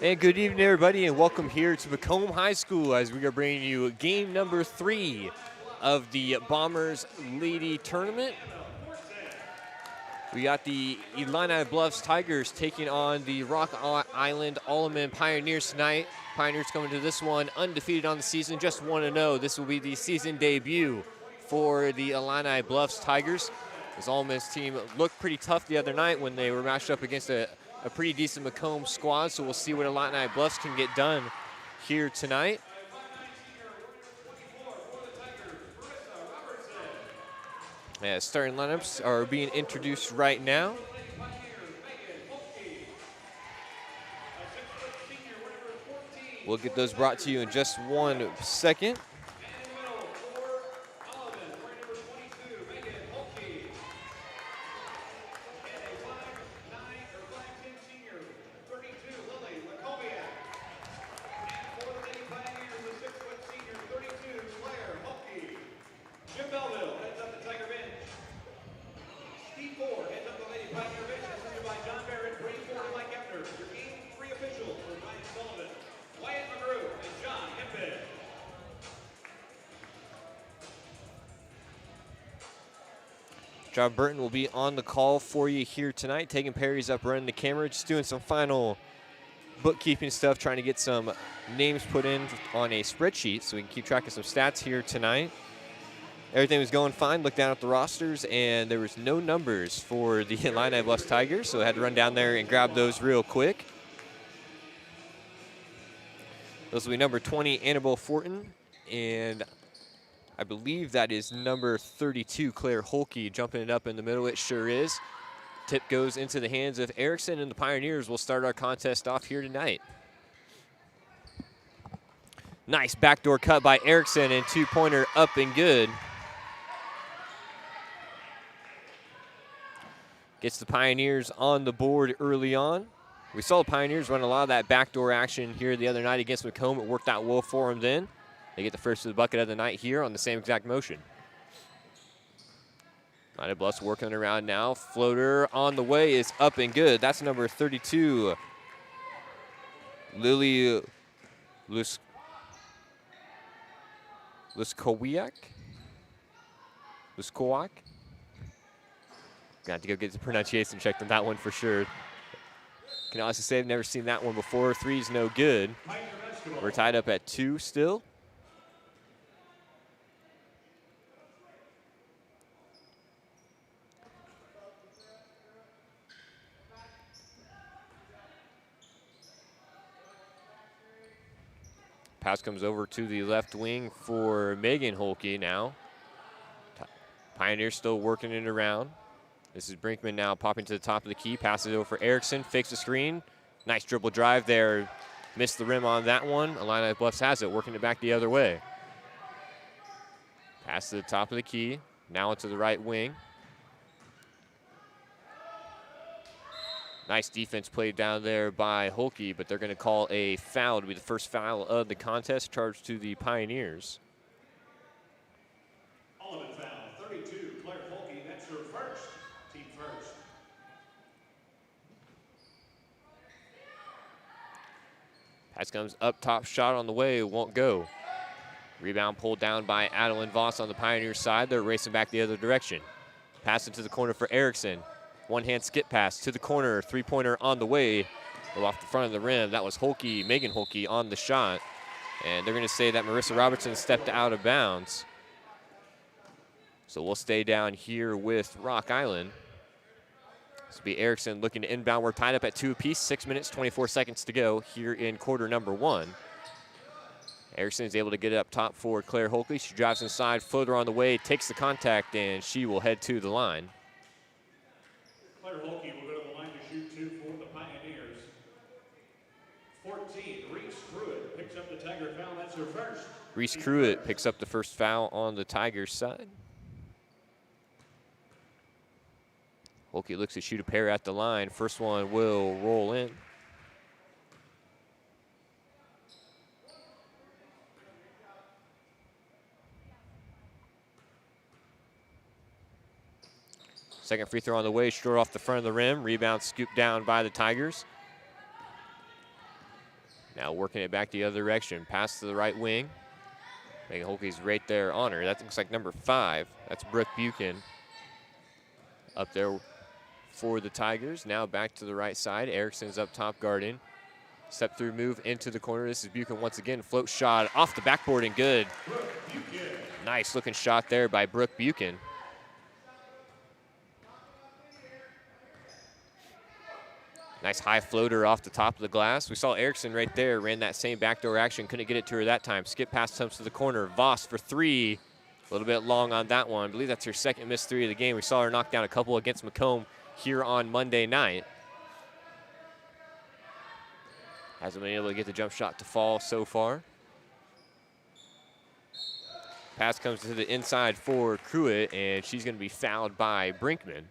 And good evening, everybody, and welcome here to Macomb High School as we are bringing you game number 3 of the Bombers Lady Tournament. We got the Illini Bluffs Tigers taking on the Rock Island Alleman Pioneers tonight. Pioneers coming to this one undefeated on the season, just 1-0. This will be the season debut for the Illini Bluffs Tigers. This Alleman's team looked pretty tough the other night when they were matched up against a pretty decent Macomb squad, so we'll see what Illini Bluffs can get done here tonight. Starting lineups are being introduced right now. We'll get those brought to you in just 1 second. John Burton will be on the call for you here tonight, taking Perry's up, running the camera, just doing some final bookkeeping stuff, trying to get some names put in on a spreadsheet so we can keep track of some stats here tonight. Everything was going fine. Looked down at the rosters, and there was no numbers for the Illini Bluffs Tigers, so I had to run down there and grab those real quick. Those will be number 20, Annabelle Fortin, and I believe that is number 32, Claire Holke, jumping it up in the middle. It sure is. Tip goes into the hands of Erickson, and the Pioneers will start our contest off here tonight. Nice backdoor cut by Erickson, and two-pointer up and good. Gets the Pioneers on the board early on. We saw the Pioneers run a lot of that backdoor action here the other night against Macomb. It worked out well for them then. They get the first of the bucket of the night here on the same exact motion. Illini Bluffs working around now. Floater on the way is up and good. That's number 32, Lily Luskowiak. Gonna have to go get the pronunciation checked on that one for sure. Can honestly say I've never seen that one before. Three's no good. We're tied up at 2 still. Pass comes over to the left wing for Megan Holke now. Pioneers still working it around. This is Brinkman now popping to the top of the key. Passes it over for Erickson. Fakes the screen. Nice dribble drive there. Missed the rim on that one. Illini Bluffs has it, working it back the other way. Pass to the top of the key. Now into the right wing. Nice defense played down there by Holke, but they're going to call a foul. It'll be the first foul of the contest, charged to the Pioneers. Alleman foul, 32, Claire Holke. That's her first, team first. Pass comes up top, shot on the way, won't go. Rebound pulled down by Adeline Voss on the Pioneers side. They're racing back the other direction. Pass into the corner for Erickson. One-hand skip pass to the corner, three-pointer on the way. Go off the front of the rim. That was Holke, Megan Holke on the shot. And they're going to say that Marissa Robertson stepped out of bounds. So we'll stay down here with Rock Island. This will be Erickson looking to inbound. We're tied up at 2 apiece, 6 minutes, 24 seconds to go here in quarter number 1. Erickson is able to get it up top for Claire Holke. She drives inside, floater on the way, takes the contact, and she will head to the line. Claire Holke will go to the line to shoot 2 for the Pioneers. 14, Reese Pruitt picks up the Tiger foul. That's her first. Reese Pruitt picks up the first foul on the Tigers side. Holke looks to shoot a pair at the line. First one will roll in. Second free throw on the way, short off the front of the rim. Rebound scooped down by the Tigers. Now working it back the other direction. Pass to the right wing. Megan Holke's right there on her. That looks like number 5. That's Brooke Buchan up there for the Tigers. Now back to the right side. Erickson's up top guarding. Step through move into the corner. This is Buchan once again. Float shot off the backboard and good. Nice looking shot there by Brooke Buchan. Nice high floater off the top of the glass. We saw Erickson right there, ran that same backdoor action. Couldn't get it to her that time. Skip pass comes to the corner. Voss for 3. A little bit long on that one. I believe that's her second missed 3 of the game. We saw her knock down a couple against Macomb here on Monday night. Hasn't been able to get the jump shot to fall so far. Pass comes to the inside for Pruitt, and she's going to be fouled by Brinkman.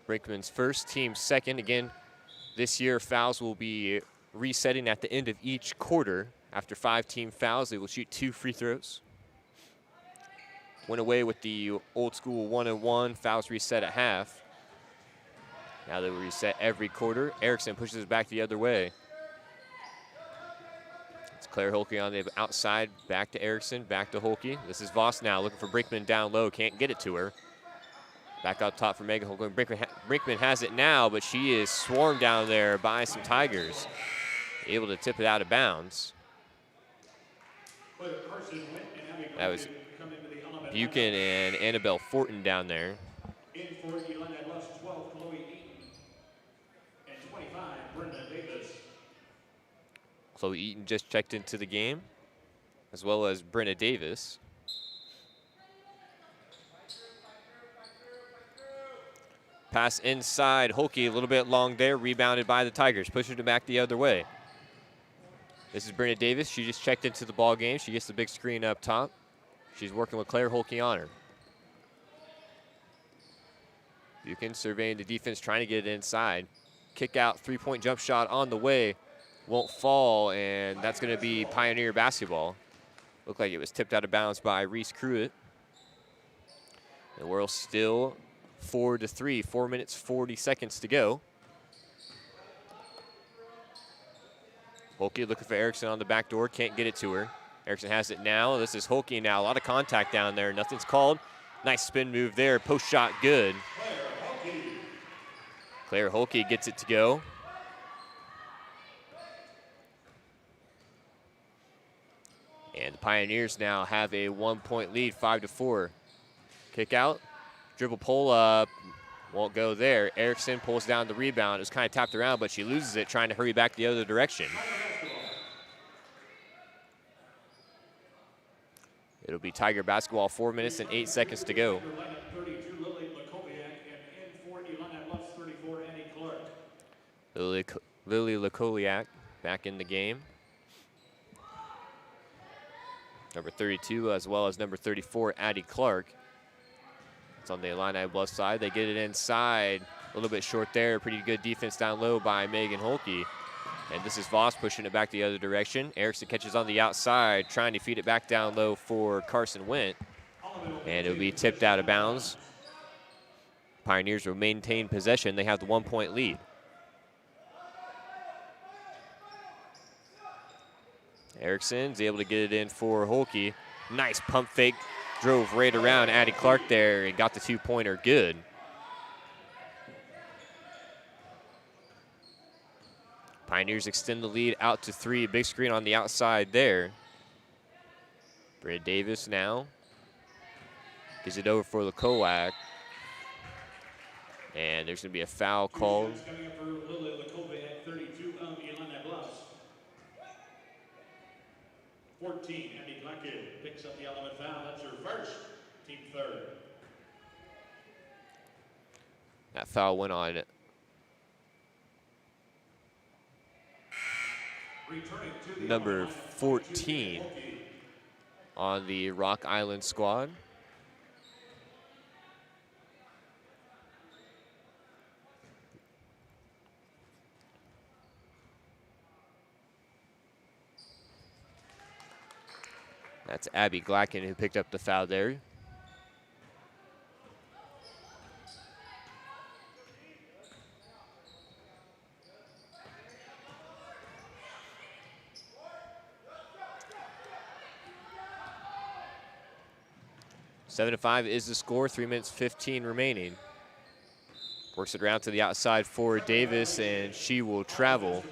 Brinkman's first, team second. Again, this year fouls will be resetting at the end of each quarter. After 5 team fouls, they will shoot 2 free throws. Went away with the old school 1-and-1. Fouls reset at half. Now they will reset every quarter. Erickson pushes it back the other way. It's Claire Holke on the outside. Back to Erickson, back to Holke. This is Voss now looking for Brinkman down low. Can't get it to her. Back up top for Megan Holke. Brinkman has it now, but she is swarmed down there by some Tigers. Able to tip it out of bounds. That was Buchan and Annabelle Fortin down there. In for Illini Bluffs, 12, Chloe Eaton. And 25, Brenda Davis. Chloe Eaton just checked into the game, as well as Brenna Davis. Pass inside, Holke a little bit long there, rebounded by the Tigers, pushing it back the other way. This is Brenna Davis. She just checked into the ball game. She gets the big screen up top. She's working with Claire Holke on her. Buchan surveying the defense, trying to get it inside. Kick out, 3-point jump shot on the way. Won't fall, and that's going to be Pioneer basketball. Looked like it was tipped out of bounds by Reese Pruitt. And we're still 4-3, 4 minutes, 40 seconds to go. Holke looking for Erickson on the back door, can't get it to her. Erickson has it now. This is Holke now. A lot of contact down there. Nothing's called. Nice spin move there. Post shot good. Claire Holke gets it to go. And the Pioneers now have a 1-point lead, 5-4. Kick out. Dribble pull up. Won't go there. Erickson pulls down the rebound. It was kind of tapped around, but she loses it, trying to hurry back the other direction. It'll be Tiger basketball, 4 minutes and 8 seconds to go. Lily Lekoliak back in the game. Number 32, as well as number 34, Addie Clark. It's on the Illini Bluffs side. They get it inside. A little bit short there. Pretty good defense down low by Megan Holke. And this is Voss pushing it back the other direction. Erickson catches on the outside, trying to feed it back down low for Carson Went. And it'll be tipped out of bounds. Pioneers will maintain possession. They have the 1-point lead. Erickson's able to get it in for Holke. Nice pump fake. Drove right around Addie Clark there and got the 2-pointer good. Pioneers extend the lead out to 3. Big screen on the outside there. Britt Davis now gives it over for Lekoliak. And there's going to be a foul called. Coming up for Lily Lekoliak, 32 of Illini Bluffs. 14, Andy Gluckett picks up the element foul. That's her first, team third. That foul went on number 14 on the Rock Island squad. That's Abby Glacken who picked up the foul there. Seven to 5 is the score. 3 minutes 15 remaining. Works it around to the outside for Davis, and she will travel.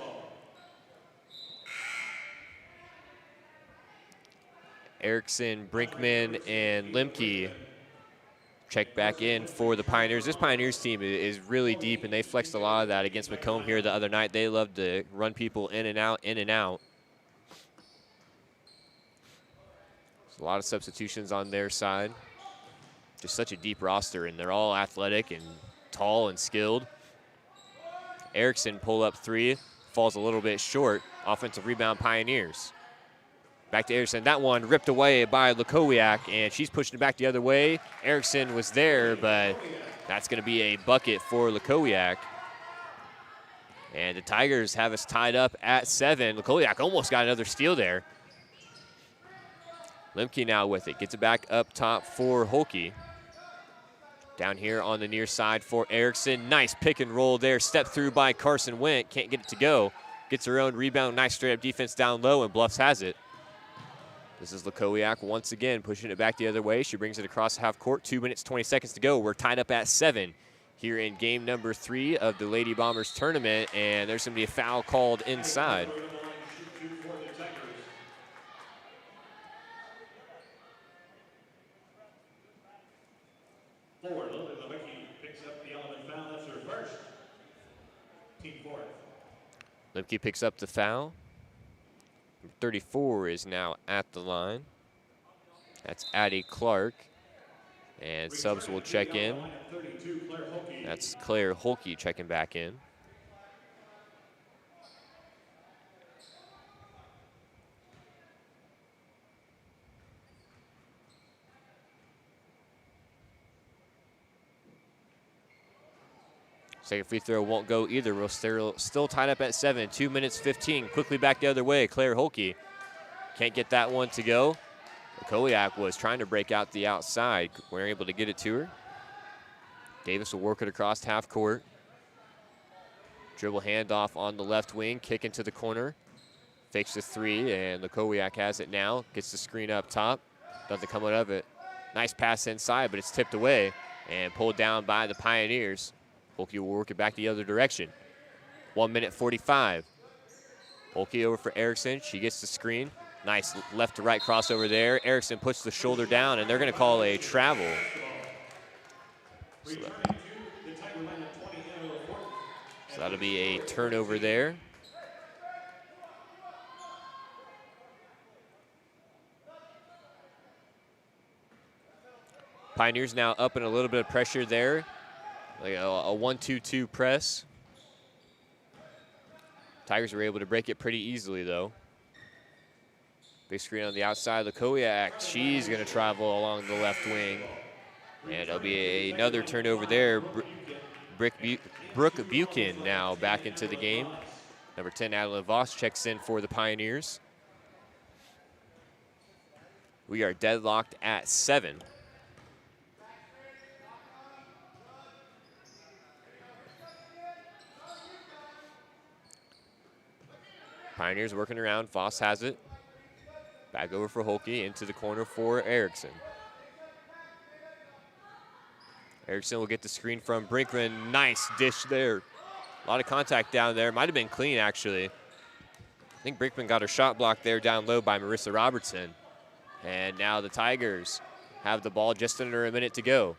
Erickson, Brinkman, and Limke check back in for the Pioneers. This Pioneers team is really deep, and they flexed a lot of that against Macomb here the other night. They love to run people in and out, in and out. There's a lot of substitutions on their side. Just such a deep roster, and they're all athletic and tall and skilled. Erickson pull up three, falls a little bit short. Offensive rebound Pioneers. Back to Erickson. That one ripped away by Lukowiak, and she's pushing it back the other way. Erickson was there, but that's going to be a bucket for Lukowiak. And the Tigers have us tied up at 7. Lukowiak almost got another steal there. Limke now with it. Gets it back up top for Holke. Down here on the near side for Erickson. Nice pick and roll there. Step through by Carson Went. Can't get it to go. Gets her own rebound. Nice straight up defense down low, and Bluffs has it. This is Lukowiak once again pushing it back the other way. She brings it across half court. 2 minutes, 20 seconds to go. We're tied up at 7 here in game number 3 of the Lady Bombers tournament, and there's going to be a foul called inside. Limke picks up the foul. 34 is now at the line. That's Addie Clark. And subs will check in. That's Claire Holke checking back in. Second free throw won't go either. We're still tied up at 7. 2 minutes 15. Quickly back the other way. Claire Holke can't get that one to go. Lukowiak was trying to break out the outside. We're able to get it to her. Davis will work it across half court. Dribble handoff on the left wing. Kick into the corner. Fakes the three, and Lukowiak has it now. Gets the screen up top. Nothing coming of it. Nice pass inside, but it's tipped away and pulled down by the Pioneers. Holke will work it back the other direction. 1 minute 45. Holke over for Erickson. She gets the screen. Nice left to right crossover there. Erickson puts the shoulder down, and they're going to call a travel. So that'll be a turnover there. Pioneers now up in a little bit of pressure there. Like a 1-2-2 press. Tigers were able to break it pretty easily, though. Big screen on the outside. Lukowiak, she's going to travel along the left wing. And it'll be another turnover there. Brooke Buchan now back into the game. Number 10, Adeline Voss, checks in for the Pioneers. We are deadlocked at 7. Pioneers working around. Voss has it. Back over for Holke. Into the corner for Erickson. Erickson will get the screen from Brinkman. Nice dish there. A lot of contact down there. Might have been clean, actually. I think Brinkman got her shot blocked there down low by Marissa Robertson. And now the Tigers have the ball just under a minute to go.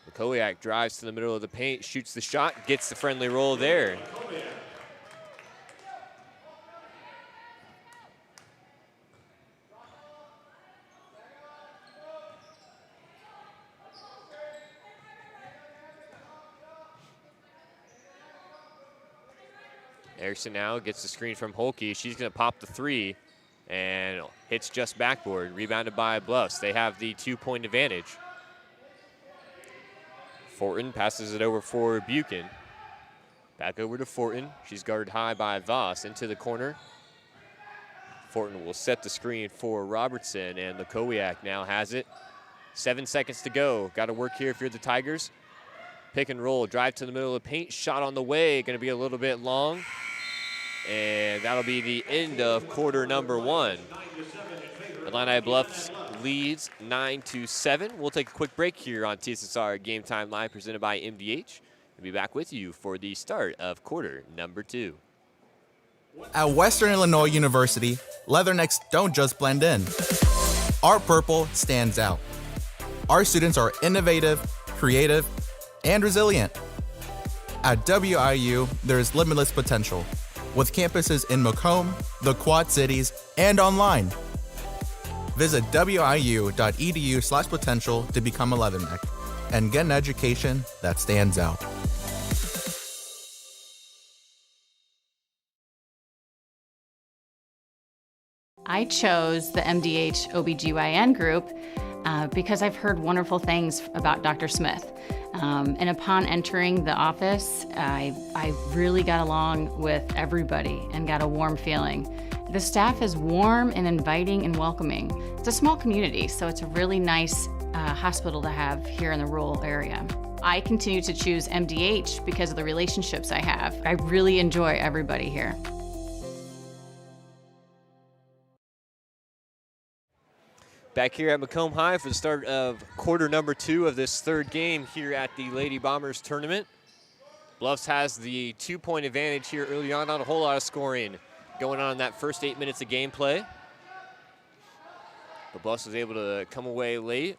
Lukowiak drives to the middle of the paint, shoots the shot, gets the friendly roll there. Erickson now gets the screen from Holke. She's going to pop the three and hits just backboard. Rebounded by Bluffs. They have the 2-point advantage. Fortin passes it over for Buchan. Back over to Fortin. She's guarded high by Voss. Into the corner Fortin will set the screen for Robertson, and Lukowiak now has it. 7 seconds to go. Got to work here if you're the Tigers. Pick and roll, drive to the middle of the paint, shot on the way, going to be a little bit long. And that'll be the end of quarter number 1. Illini Bluffs leads 9-7. We'll take a quick break here on TSSR Game Time Live presented by MDH. We'll be back with you for the start of quarter number 2. At Western Illinois University, Leathernecks don't just blend in. Our purple stands out. Our students are innovative, creative, and resilient. At WIU, there is limitless potential, with campuses in Macomb, the Quad Cities, and online. Visit wiu.edu/potential to become a Leatherneck and get an education that stands out. I chose the MDH OBGYN group because I've heard wonderful things about Dr. Smith. And upon entering the office, I really got along with everybody and got a warm feeling. The staff is warm and inviting and welcoming. It's a small community, so it's a really nice hospital to have here in the rural area. I continue to choose MDH because of the relationships I have. I really enjoy everybody here. Back here at Macomb High for the start of quarter number 2 of this third game here at the Lady Bombers tournament. Bluffs has the 2-point advantage here early on. Not a whole lot of scoring going on in that first 8 minutes of gameplay. But Bluffs was able to come away late.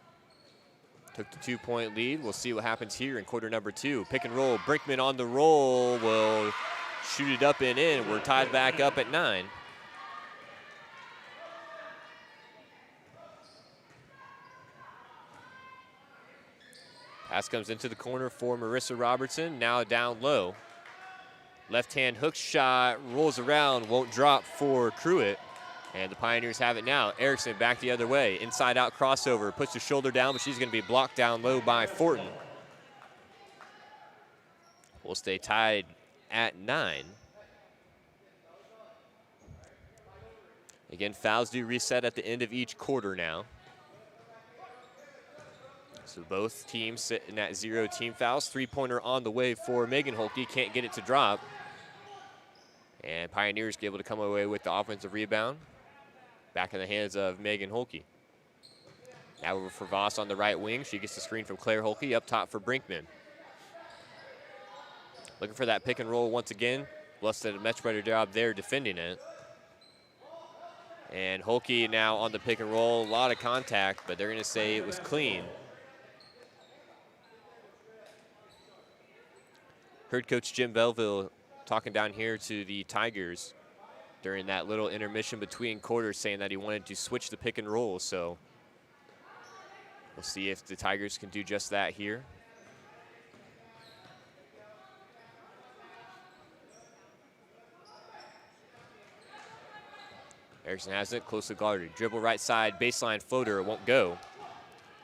Took the 2-point lead. We'll see what happens here in quarter number 2. Pick and roll. Brinkman on the roll will shoot it up and in. We're tied back up at 9. Pass comes into the corner for Marissa Robertson, now down low. Left-hand hook shot, rolls around, won't drop for Pruitt. And the Pioneers have it now. Erickson back the other way, inside-out crossover, puts the shoulder down, but she's going to be blocked down low by Fortin. We'll stay tied at 9. Again, fouls do reset at the end of each quarter now. So both teams sitting at 0 team fouls. 3-pointer on the way for Megan Holke. Can't get it to drop. And Pioneers get able to come away with the offensive rebound. Back in the hands of Megan Holke. Now over for Voss on the right wing. She gets the screen from Claire Holke. Up top for Brinkman. Looking for that pick and roll once again. Bluffs did a much better job there defending it. And Holke now on the pick and roll. A lot of contact, but they're going to say it was clean. Heard Coach Jim Belleville talking down here to the Tigers during that little intermission between quarters, saying that he wanted to switch the pick and roll. So we'll see if the Tigers can do just that here. Erickson has it, closely guarded. Dribble right side, baseline floater, it won't go.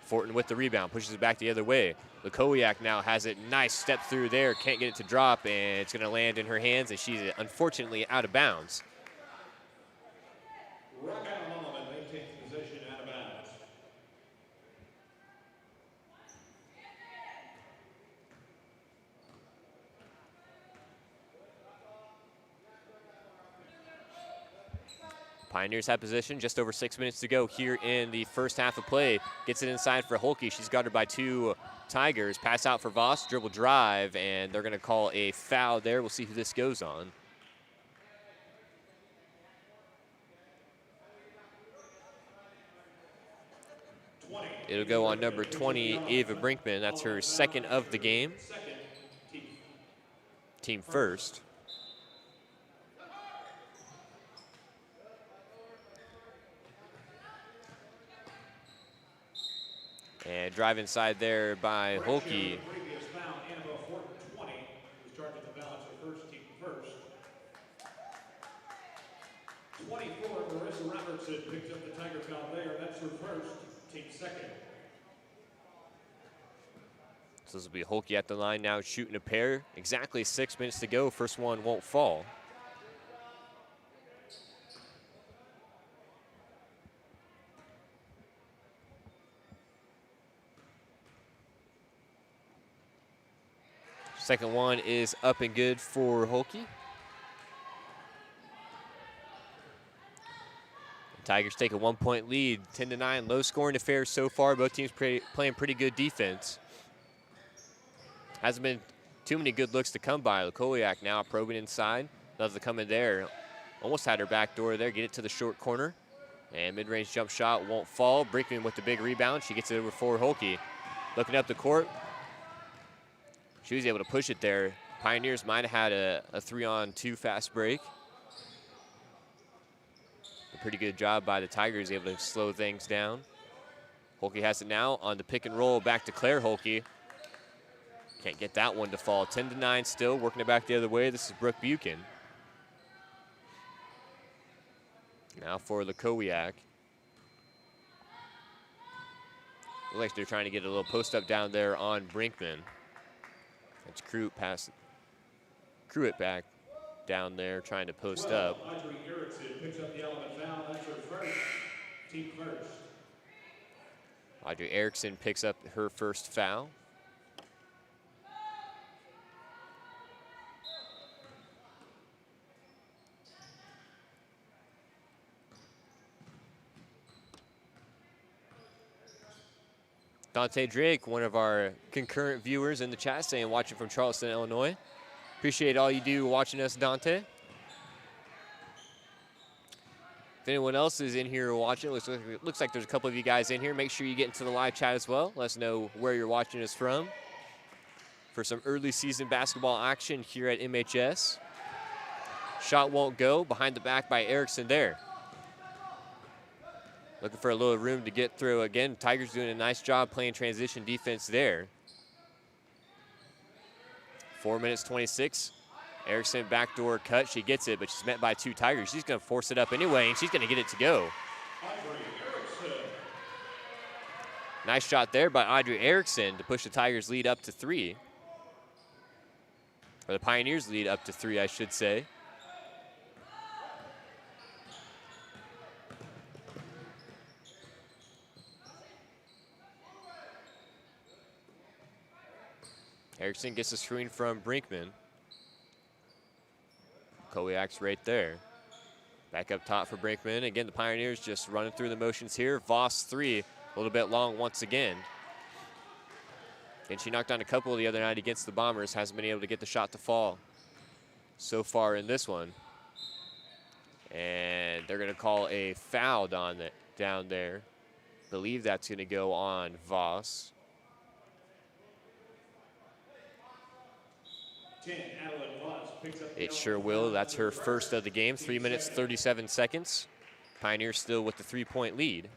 Fortin with the rebound, pushes it back the other way. Lukowiak now has it, nice step through there, can't get it to drop, and it's gonna land in her hands, and she's unfortunately out of bounds. Alleman maintains possession out of bounds. Pioneers have position, just over 6 minutes to go here in the first half of play. Gets it inside for Holke. She's guarded by 2 Tigers. Pass out for Voss, dribble drive, and they're gonna call a foul there. We'll see who this goes on. It'll go on number 20, Ava Brinkman. That's her second of the game. Team first. And drive inside there by Holke. Previous foul, Annabelle Fortin, 20, was charged at the balance for first, team first. 24, Marissa Robertson picks up the Tiger foul there. That's her first, team second. So this will be Holke at the line now, shooting a pair. Exactly 6 minutes to go. First one won't fall. Second one is up and good for Hulke. Tigers take a 1-point lead, 10-9, low scoring affair so far. Both teams playing pretty good defense. Hasn't been too many good looks to come by. Lukowiak now probing inside. Doesn't come in there. Almost had her back door there. Get it to the short corner. And mid-range jump shot won't fall. Brinkman with the big rebound. She gets it over for Hulke. Looking up the court. She was able to push it there. Pioneers might have had a 3-on-2 fast break. A pretty good job by the Tigers, able to slow things down. Hulke has it now on the pick and roll back to Claire Hulke. Can't get that one to fall. 10-9 still, working it back the other way. This is Brooke Buchan. Now for Lukowiak. Looks like they're trying to get a little post up down there on Brinkman. That's Crew it back down there, trying to post up. Audrey Erickson picks up the Alleman foul. That's her first. Team first. Audrey Erickson picks up her first foul. Dante Drake, one of our concurrent viewers in the chat, saying watching from Charleston, Illinois. Appreciate all you do watching us, Dante. If anyone else is in here watching, looks like there's a couple of you guys in here. Make sure you get into the live chat as well. Let us know where you're watching us from for some early season basketball action here at MHS. Shot won't go. Behind the back by Erickson there. Looking for a little room to get through. Again, Tigers doing a nice job playing transition defense there. 4 minutes 26. Erickson backdoor cut. She gets it, but she's met by two Tigers. She's going to force it up anyway, and she's going to get it to go. Nice shot there by Audrey Erickson to push the Tigers' lead up to 3. Or the Pioneers' lead up to 3, I should say. Erickson gets a screen from Brinkman. Lukowiak's right there. Back up top for Brinkman. Again, the Pioneers just running through the motions here. Voss 3, a little bit long once again. And she knocked down a couple the other night against the Bombers. Hasn't been able to get the shot to fall so far in this one. And they're going to call a foul down there. Believe that's going to go on Voss. 10, Adeline Voss picks up the It sure will. That's her first of the game. 3 minutes, 37 seconds. Pioneers still with the 3-point lead.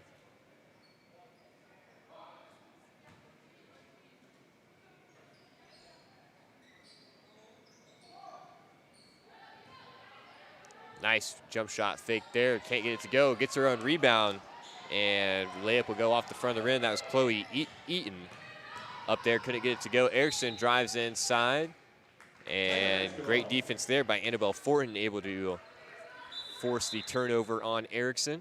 Nice jump shot fake there. Can't get it to go. Gets her own rebound. And layup will go off the front of the rim. That was Chloe Eaton up there. Couldn't get it to go. Erickson drives inside. And great defense there by Annabelle Fortin, able to force the turnover on Erickson.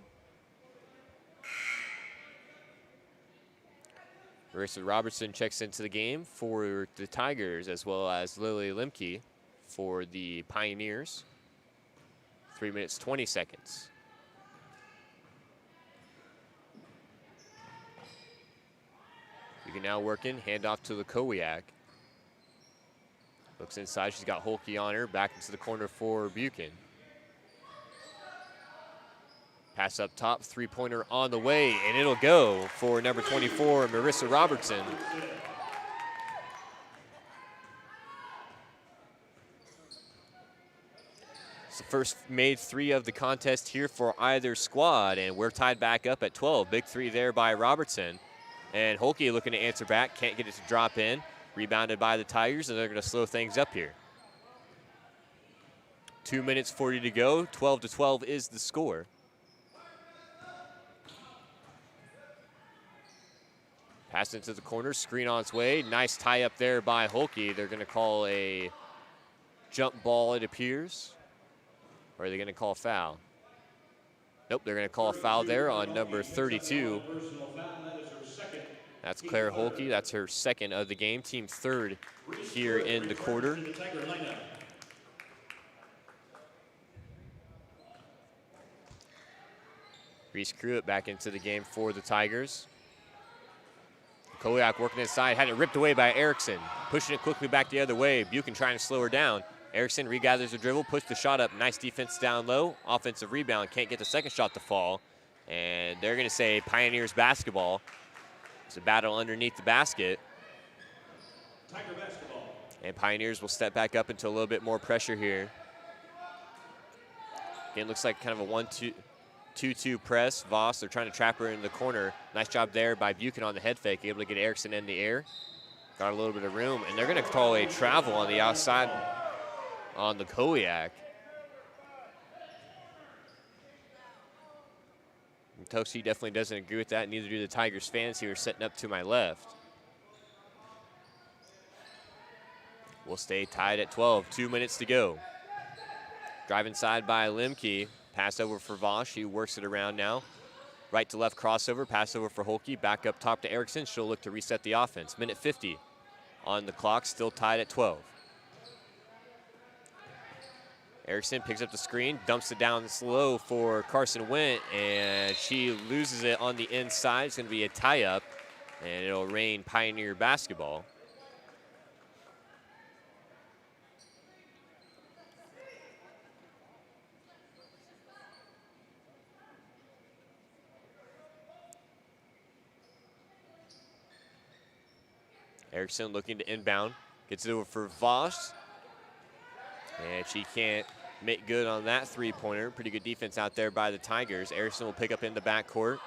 Marissa Robertson checks into the game for the Tigers, as well as Lily Lemke for the Pioneers. 3 minutes, 20 seconds. You can now work in, hand off to Lukowiak. Looks inside, she's got Hulke on her, back into the corner for Buchan. Pass up top, three-pointer on the way, and it'll go for number 24, Marissa Robertson. It's the first made 3 of the contest here for either squad, and we're tied back up at 12. Big 3 there by Robertson. And Hulke looking to answer back, can't get it to drop in. Rebounded by the Tigers, and they're going to slow things up here. 2 minutes 40 to go. 12-12 is the score. Pass into the corner, screen on its way. Nice tie up there by Hulke. They're going to call a jump ball, it appears. Or are they going to call a foul? Nope, they're going to call a foul there on number 32. That's Claire Holke. That's her second of the game, team third here in the quarter. Reese Pruitt back into the game for the Tigers. Koliak working inside, had it ripped away by Erickson. Pushing it quickly back the other way. Buchan trying to slow her down. Erickson regathers the dribble, puts the shot up. Nice defense down low. Offensive rebound, can't get the second shot to fall. And they're going to say Pioneers basketball. It's a battle underneath the basket. Tiger basketball. And Pioneers will step back up into a little bit more pressure here. Again, looks like kind of a 1-2 press. Voss, they're trying to trap her in the corner. Nice job there by Buchan on the head fake, able to get Erickson in the air. Got a little bit of room, and they're going to call a travel on the outside on the Koliak. Tosi definitely doesn't agree with that. Neither do the Tigers fans here setting up to my left. We'll stay tied at 12. 2 minutes to go. Drive inside by Lemke. Pass over for Voss. She works it around now. Right to left crossover. Pass over for Holke. Back up top to Erickson. She'll look to reset the offense. Minute 50 on the clock. Still tied at 12. Erickson picks up the screen, dumps it down slow for Carson Went, and she loses it on the inside. It's going to be a tie-up, and it'll rain Pioneer basketball. Erickson looking to inbound, gets it over for Voss, and she can't make good on that three-pointer. Pretty good defense out there by the Tigers. Erickson will pick up in the backcourt.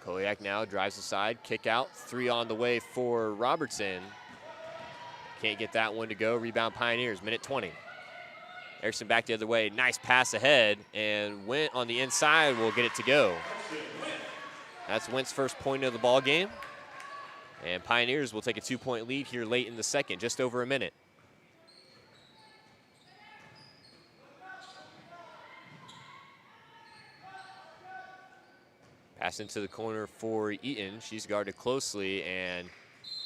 Koliak now drives aside, kick out, three on the way for Robertson. Can't get that one to go. Rebound Pioneers, minute 20. Erickson back the other way, nice pass ahead, and Went on the inside will get it to go. That's Went's first point of the ball game. And Pioneers will take a 2-point lead here late in the second, just over a minute. Pass into the corner for Eaton. She's guarded closely, and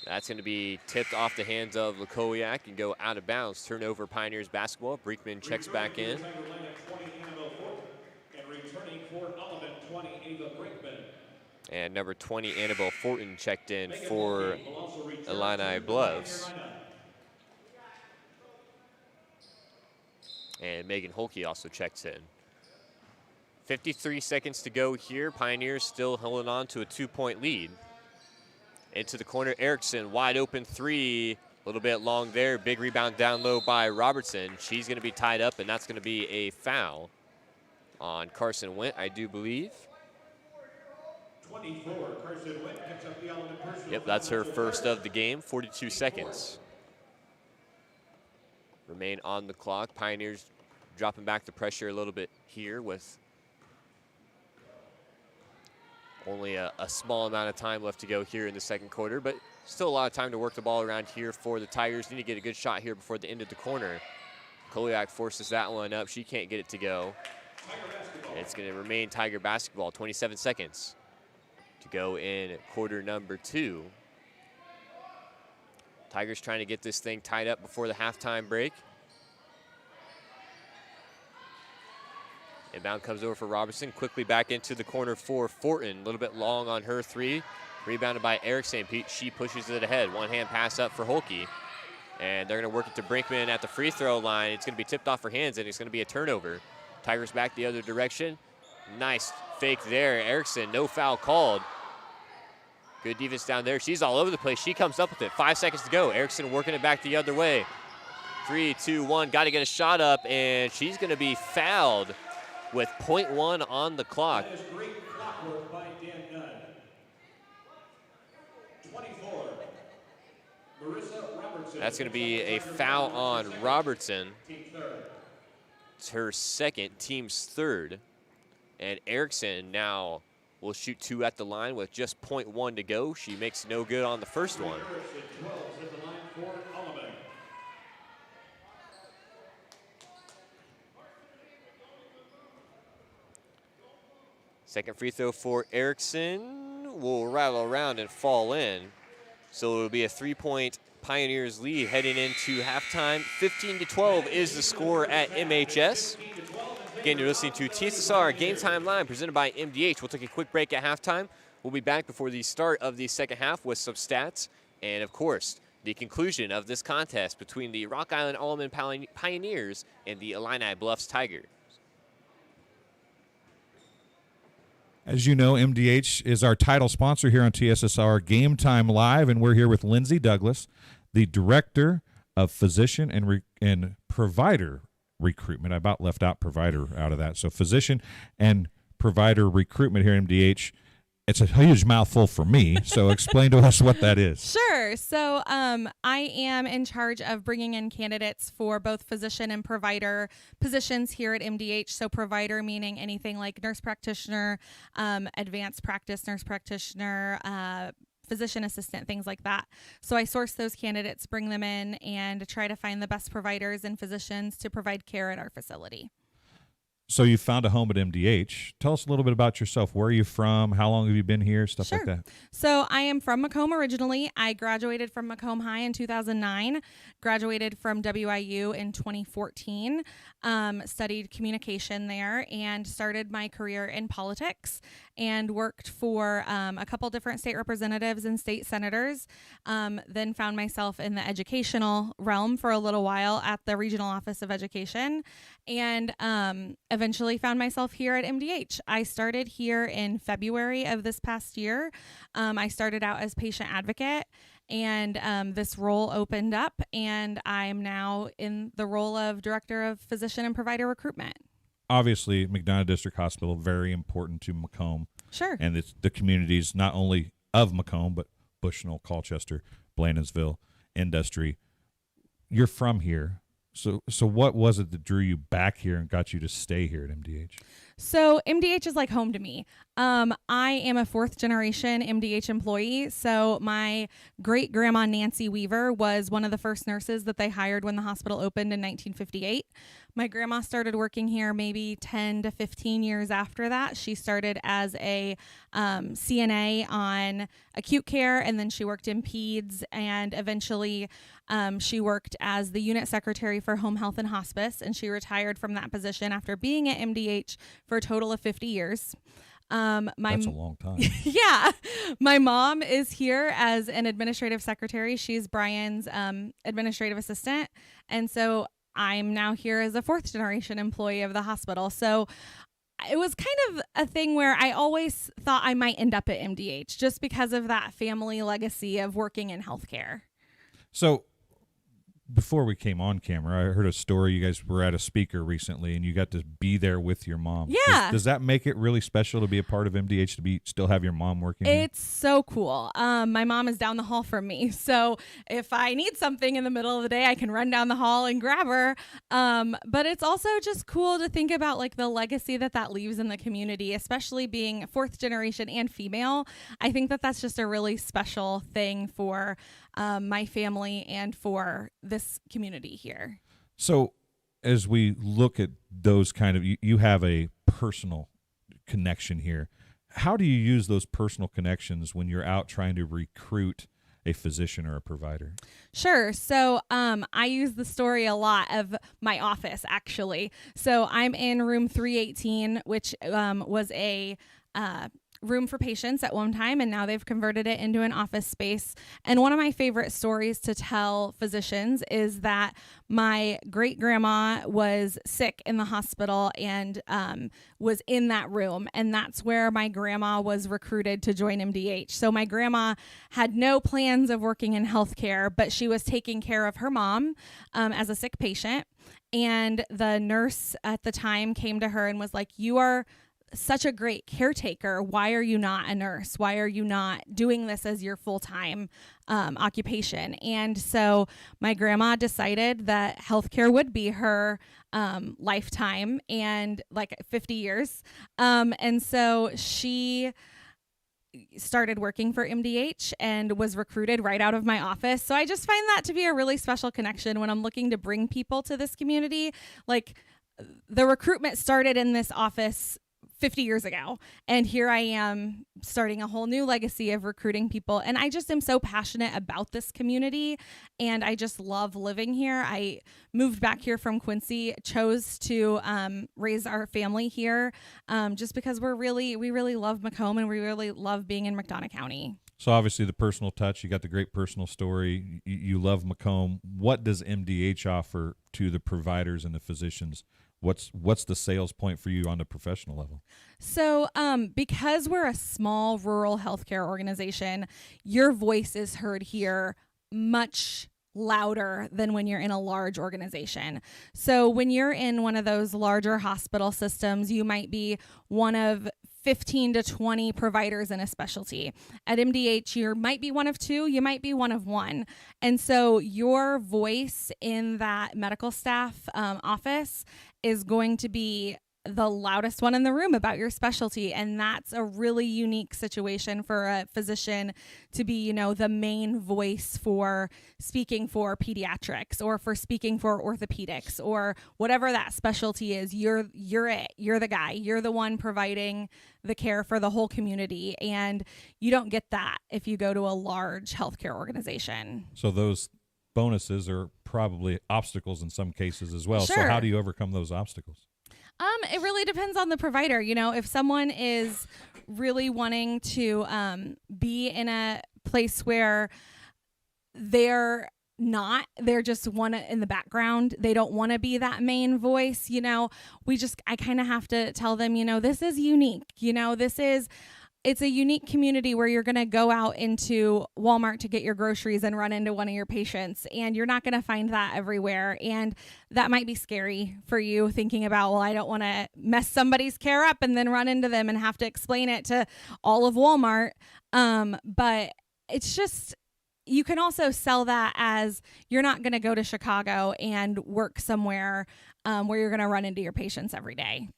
that's going to be tipped off the hands of Lakowiak and go out of bounds. Turnover Pioneers basketball. Brinkman checks back in. And returning for Alleman, 20, Ava Brinkman. And number 20, Annabelle Fortin, checked in for Illini Bluffs. And Megan Holke also checks in. 53 seconds to go here. Pioneers still holding on to a 2-point lead. Into the corner, Erickson, wide open three. A little bit long there. Big rebound down low by Robertson. She's going to be tied up, and that's going to be a foul on Carson Went, I do believe. 24, Carson Went picks up the Alleman personal. Yep, that's her first of the game. 42 seconds remain on the clock. Pioneers dropping back the pressure a little bit here with only a small amount of time left to go here in the second quarter, but still a lot of time to work the ball around here for the Tigers. Need to get a good shot here before the end of the corner. Koliak forces that one up. She can't get it to go. It's going to remain Tiger basketball. 27 seconds to go in quarter number 2. Tigers trying to get this thing tied up before the halftime break. Inbound comes over for Robertson. Quickly back into the corner for Fortin. A little bit long on her three. Rebounded by Erickson. She pushes it ahead. One-hand pass up for Holke. And they're going to work it to Brinkman at the free throw line. It's going to be tipped off her hands, and it's going to be a turnover. Tigers back the other direction. Nice fake there. Erickson, no foul called. Good defense down there. She's all over the place. She comes up with it. 5 seconds to go. Erickson working it back the other way. 3, 2, 1. Got to get a shot up, and she's going to be fouled with .1 on the clock. That is great clock work by Dan Nunn. 24, Marissa Robertson. That's going to be a foul on Robertson. Team third. It's her second, team's third. And Erickson now will shoot 2 at the line with just .1 to go. She makes no good on the first one. Erickson, 12 is at the line for Alleman. Second free throw for Erickson. will rattle around and fall in. So it'll be a 3-point Pioneers lead heading into halftime. 15-12 is the score at MHS. Again, you're listening to TSSR Game Time Live presented by MDH. We'll take a quick break at halftime. We'll be back before the start of the second half with some stats and, of course, the conclusion of this contest between the Rock Island Alleman Pioneers and the Illini Bluffs Tigers. As you know, MDH is our title sponsor here on TSSR Game Time Live, and we're here with Lindsay Douglas, the Director of Physician and Provider Recruitment. I about left out provider out of that. So physician and provider recruitment here at MDH. It's a huge mouthful for me, so explain to us what that is. Sure. So I am in charge of bringing in candidates for both physician and provider positions here at MDH. So provider meaning anything like nurse practitioner, advanced practice nurse practitioner, physician assistant, things like that. So I source those candidates, bring them in, and try to find the best providers and physicians to provide care at our facility. So you found a home at MDH. Tell us a little bit about yourself. Where are you from? How long have you been here? Stuff like that. So I am from Macomb originally. I graduated from Macomb High in 2009, graduated from WIU in 2014, studied communication there, and started my career in politics and worked for a couple different state representatives and state senators. Then found myself in the educational realm for a little while at the Regional Office of Education, and eventually found myself here at MDH. I started here in February of this past year. I started out as patient advocate, and this role opened up, and I'm now in the role of Director of Physician and Provider Recruitment. Obviously, McDonough District Hospital, very important to Macomb. Sure. And it's the communities not only of Macomb, but Bushnell, Colchester, Blandonsville, Industry. You're from here. So what was it that drew you back here and got you to stay here at MDH? So MDH is like home to me. I am a fourth generation MDH employee. So my great grandma Nancy Weaver was one of the first nurses that they hired when the hospital opened in 1958. My grandma started working here maybe 10 to 15 years after that. She started as a CNA on acute care, and then she worked in peds, and eventually she worked as the unit secretary for home health and hospice, and she retired from that position after being at MDH for a total of 50 years. That's a long time. Yeah. My mom is here as an administrative secretary. She's Brian's administrative assistant. And so I'm now here as a fourth generation employee of the hospital. So it was kind of a thing where I always thought I might end up at MDH just because of that family legacy of working in healthcare. So before we came on camera, I heard a story. You guys were at a speaker recently, and you got to be there with your mom. Yeah. Does that make it really special to be a part of MDH, to still have your mom working here? It's so cool. My mom is down the hall from me. So if I need something in the middle of the day, I can run down the hall and grab her. But it's also just cool to think about like the legacy that leaves in the community, especially being fourth generation and female. I think that's just a really special thing for my family and for this community here. So as we look at those kind of, you have a personal connection here. How do you use those personal connections when you're out trying to recruit a physician or a provider? Sure. So I use the story a lot of my office, actually. So I'm in room 318, which was a room for patients at one time, and now they've converted it into an office space. And one of my favorite stories to tell physicians is that my great grandma was sick in the hospital and was in that room, and that's where my grandma was recruited to join MDH. So my grandma had no plans of working in healthcare, but she was taking care of her mom as a sick patient, and the nurse at the time came to her and was like, "You are such a great caretaker. Why are you not a nurse? Why are you not doing this as your full-time occupation?" And so my grandma decided that healthcare would be her lifetime and like 50 years. And so she started working for MDH and was recruited right out of my office. So I just find that to be a really special connection when I'm looking to bring people to this community. Like the recruitment started in this office 50 years ago. And here I am starting a whole new legacy of recruiting people. And I just am so passionate about this community, and I just love living here. I moved back here from Quincy, chose to raise our family here just because we really love Macomb, and we really love being in McDonough County. So obviously the personal touch, you got the great personal story. You love Macomb. What does MDH offer to the providers and the physicians? What's the sales point for you on the professional level? So because we're a small rural healthcare organization, your voice is heard here much louder than when you're in a large organization. So when you're in one of those larger hospital systems, you might be one of 15 to 20 providers in a specialty. At MDH, you might be one of 2, you might be one of 1. And so your voice in that medical staff office is going to be the loudest one in the room about your specialty. And that's a really unique situation for a physician to be, the main voice for speaking for pediatrics or for speaking for orthopedics or whatever that specialty is. You're it. You're the guy. You're the one providing the care for the whole community. And you don't get that if you go to a large healthcare organization. So those bonuses are probably obstacles in some cases as well. Sure. So how do you overcome those obstacles? It really depends on the provider. If someone is really wanting to be in a place where they're just in the background, they don't want to be that main voice, I kind of have to tell them, this is unique. It's a unique community where you're going to go out into Walmart to get your groceries and run into one of your patients, and you're not going to find that everywhere. And that might be scary for you, thinking about, well, I don't want to mess somebody's care up and then run into them and have to explain it to all of Walmart. But it's just, you can also sell that as you're not going to go to Chicago and work somewhere where you're going to run into your patients every day.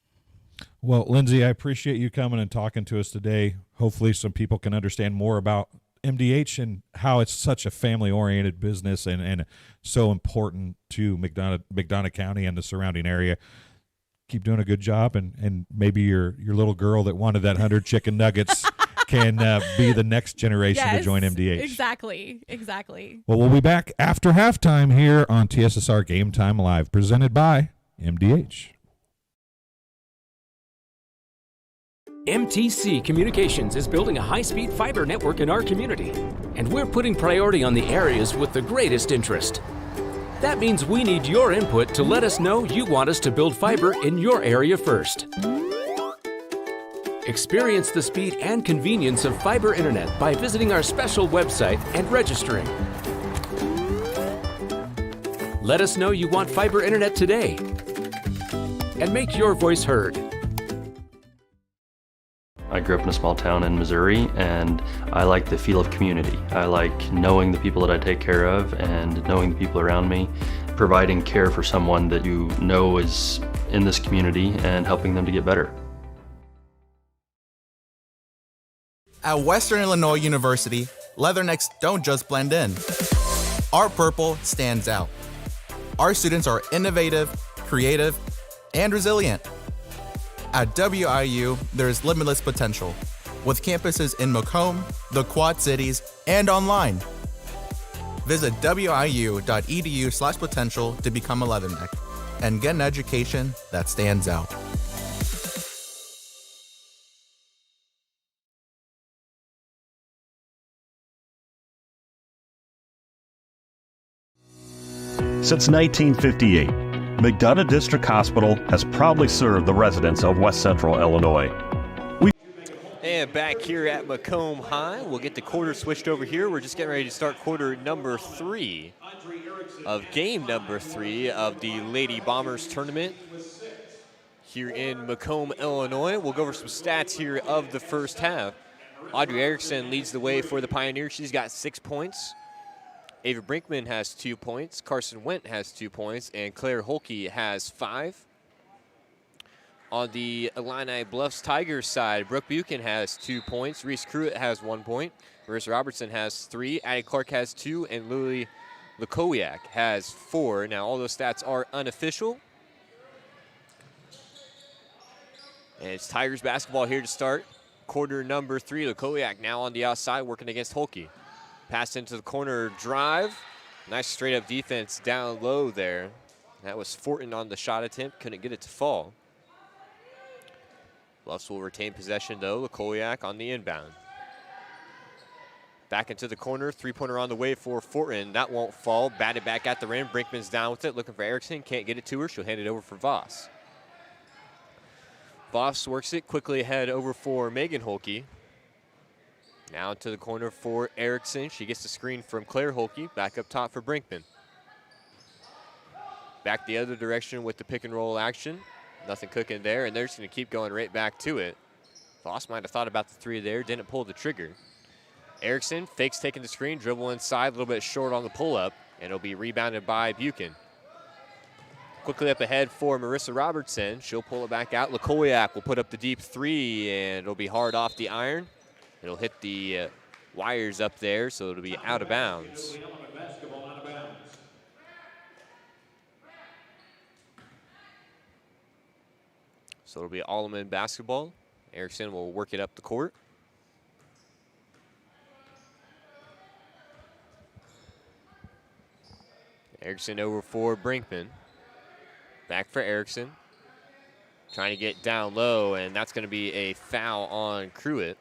Well, Lindsay, I appreciate you coming and talking to us today. Hopefully some people can understand more about MDH and how it's such a family-oriented business and so important to McDonough County and the surrounding area. Keep doing a good job, and maybe your little girl that wanted that 100 chicken nuggets can be the next generation to join MDH. Exactly. Well, we'll be back after halftime here on TSSR Game Time Live, presented by MDH. MTC Communications is building a high-speed fiber network in our community, and we're putting priority on the areas with the greatest interest. That means we need your input to let us know you want us to build fiber in your area first. Experience the speed and convenience of fiber internet by visiting our special website and registering. Let us know you want fiber internet today, and make your voice heard. I grew up in a small town in Missouri, and I like the feel of community. I like knowing the people that I take care of and knowing the people around me, providing care for someone that you know is in this community and helping them to get better. At Western Illinois University, leathernecks don't just blend in. Our purple stands out. Our students are innovative, creative, and resilient. At WIU, there is limitless potential, with campuses in Macomb, the Quad Cities, and online. Visit wiu.edu/potential to become a leatherneck and get an education that stands out. Since 1958, McDonough District Hospital has proudly served the residents of West Central Illinois. And back here at Macomb High, we'll get the quarter switched over here. We're just getting ready to start quarter number 3 of game number 3 of the Lady Bombers tournament here in Macomb, Illinois. We'll go over some stats here of the first half. Audrey Erickson leads the way for the Pioneers. She's got 6 points. Ava Brinkman has 2 points. Carson Wendt has 2 points. And Claire Holke has 5. On the Illini Bluffs Tigers side, Brooke Buchan has 2 points. Reese Cruitt has 1 point. Marissa Robertson has 3. Addie Clark has 2. And Lily Lukowiak has 4. Now, all those stats are unofficial. And it's Tigers basketball here to start. Quarter number 3. Lukowiak now on the outside working against Holke. Pass into the corner drive. Nice straight up defense down low there. That was Fortin on the shot attempt. Couldn't get it to fall. Bluffs will retain possession though. Lukowiak on the inbound. Back into the corner. 3-pointer on the way for Fortin. That won't fall. Batted back at the rim. Brinkman's down with it. Looking for Erickson. Can't get it to her. She'll hand it over for Voss. Voss works it quickly ahead over for Megan Holke. Now to the corner for Erickson. She gets the screen from Claire Holke. Back up top for Brinkman. Back the other direction with the pick and roll action. Nothing cooking there, and they're just going to keep going right back to it. Voss might have thought about the 3 there. Didn't pull the trigger. Erickson fakes taking the screen. Dribble inside. A little bit short on the pull-up, and it'll be rebounded by Buchan. Quickly up ahead for Marissa Robertson. She'll pull it back out. Lukowiak will put up the deep 3, and it'll be hard off the iron. It'll hit the wires up there, so it'll be out of bounds. So it'll be Alleman basketball. Erickson will work it up the court. Erickson over for Brinkman. Back for Erickson. Trying to get down low, and that's going to be a foul on Cruitt.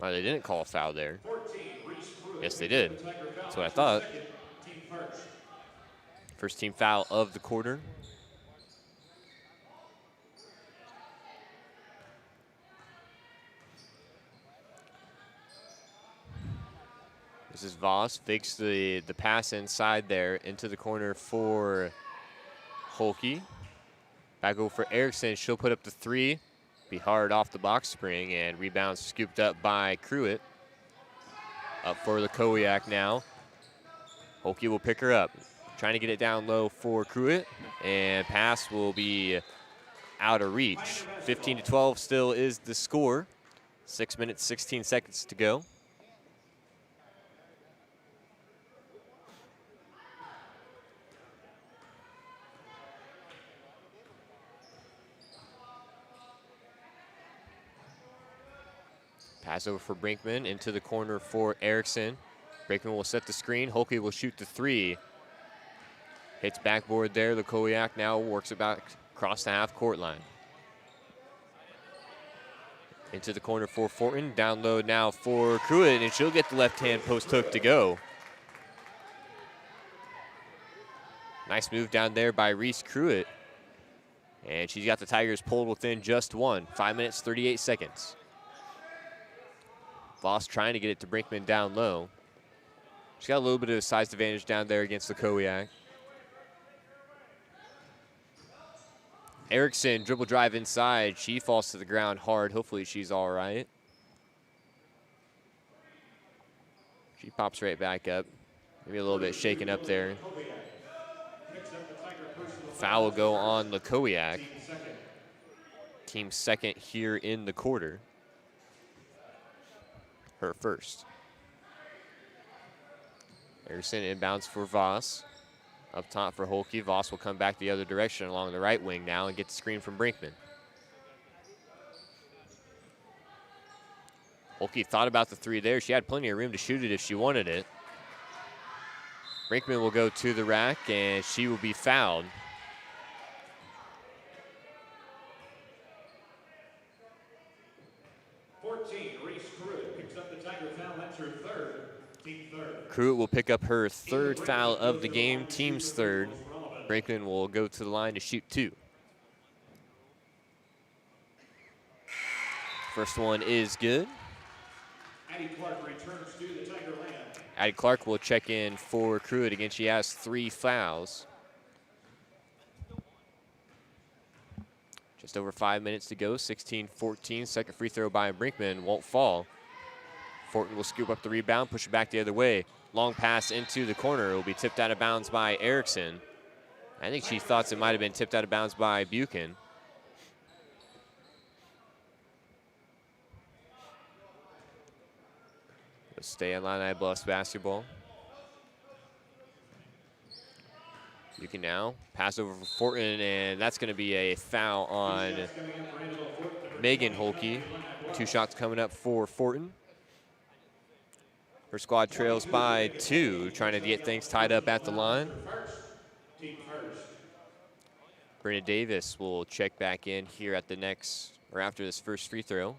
Oh, they didn't call a foul there. Yes, they did. That's what I thought. First team foul of the quarter. This is Voss. Fakes the pass inside there into the corner for Holke. Back over for Erickson. She'll put up the 3. Be hard off the box spring, and rebound scooped up by Cruitt. Up for Lukowiak now. Holke will pick her up. Trying to get it down low for Cruitt, and pass will be out of reach. 15-12 still is the score. 6 minutes, 16 seconds to go. Pass over for Brinkman, into the corner for Erickson. Brinkman will set the screen. Holke will shoot the 3. Hits backboard there. Lukowiak now works it back across the half-court line. Into the corner for Fortin. Down low now for Cruitt, and she'll get the left-hand post hook to go. Nice move down there by Reese Cruitt. And she's got the Tigers pulled within just 1. 5 minutes, 38 seconds. Voss trying to get it to Brinkman down low. She's got a little bit of a size advantage down there against Lukowiak. Erickson, dribble drive inside. She falls to the ground hard. Hopefully she's all right. She pops right back up. Maybe a little bit shaken up there. Foul will go on Lukowiak. Team second here in the quarter. Her first. Erickson inbounds for Voss. Up top for Holke. Voss will come back the other direction along the right wing now and get the screen from Brinkman. Holke thought about the 3 there. She had plenty of room to shoot it if she wanted it. Brinkman will go to the rack, and she will be fouled. Cruitt will pick up her 3rd foul of the game, team's 3rd. Brinkman will go to the line to shoot 2. First one is good. Addie Clark returns to the Tigerland. Addie Clark will check in for Cruitt. Again, she has 3 fouls. Just over 5 minutes to go, 16-14. Second free throw by Brinkman won't fall. Fortin will scoop up the rebound, push it back the other way. Long pass into the corner. It will be tipped out of bounds by Erickson. I think she thought it might have been tipped out of bounds by Buchan. Let's stay on Illini Bluffs basketball. attacking now. Pass over for Fortin, and that's going to be a foul on Megan Holke. 2 shots coming up for Fortin. Her squad trails by 2, trying to get things tied up at the line. Brenda Davis will check back in here at the next, or after this first free throw.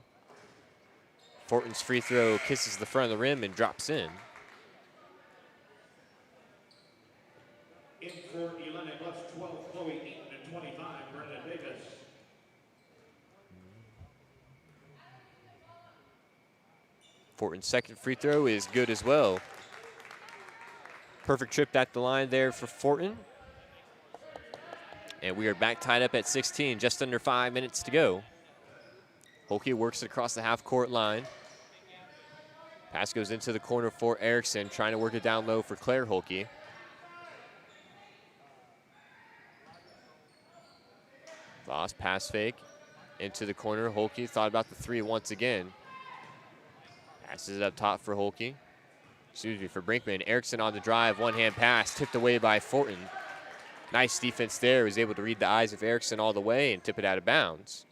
Fortin's free throw kisses the front of the rim and drops in. In for Illini Bluffs 12, Chloe Eaton, and 25, Brenda Davis. Fortin's second free throw is good as well. Perfect trip at the line there for Fortin. And we are back tied up at 16, just under 5 minutes to go. Holke works it across the half-court line. Pass goes into the corner for Erickson, trying to work it down low for Claire Holke. Voss pass fake into the corner. Holke thought about the 3 once again. Passes it up top for Holke. Excuse me, for Brinkman. Erickson on the drive, one-hand pass, tipped away by Fortin. Nice defense there. Was able to read the eyes of Erickson all the way and tip it out of bounds.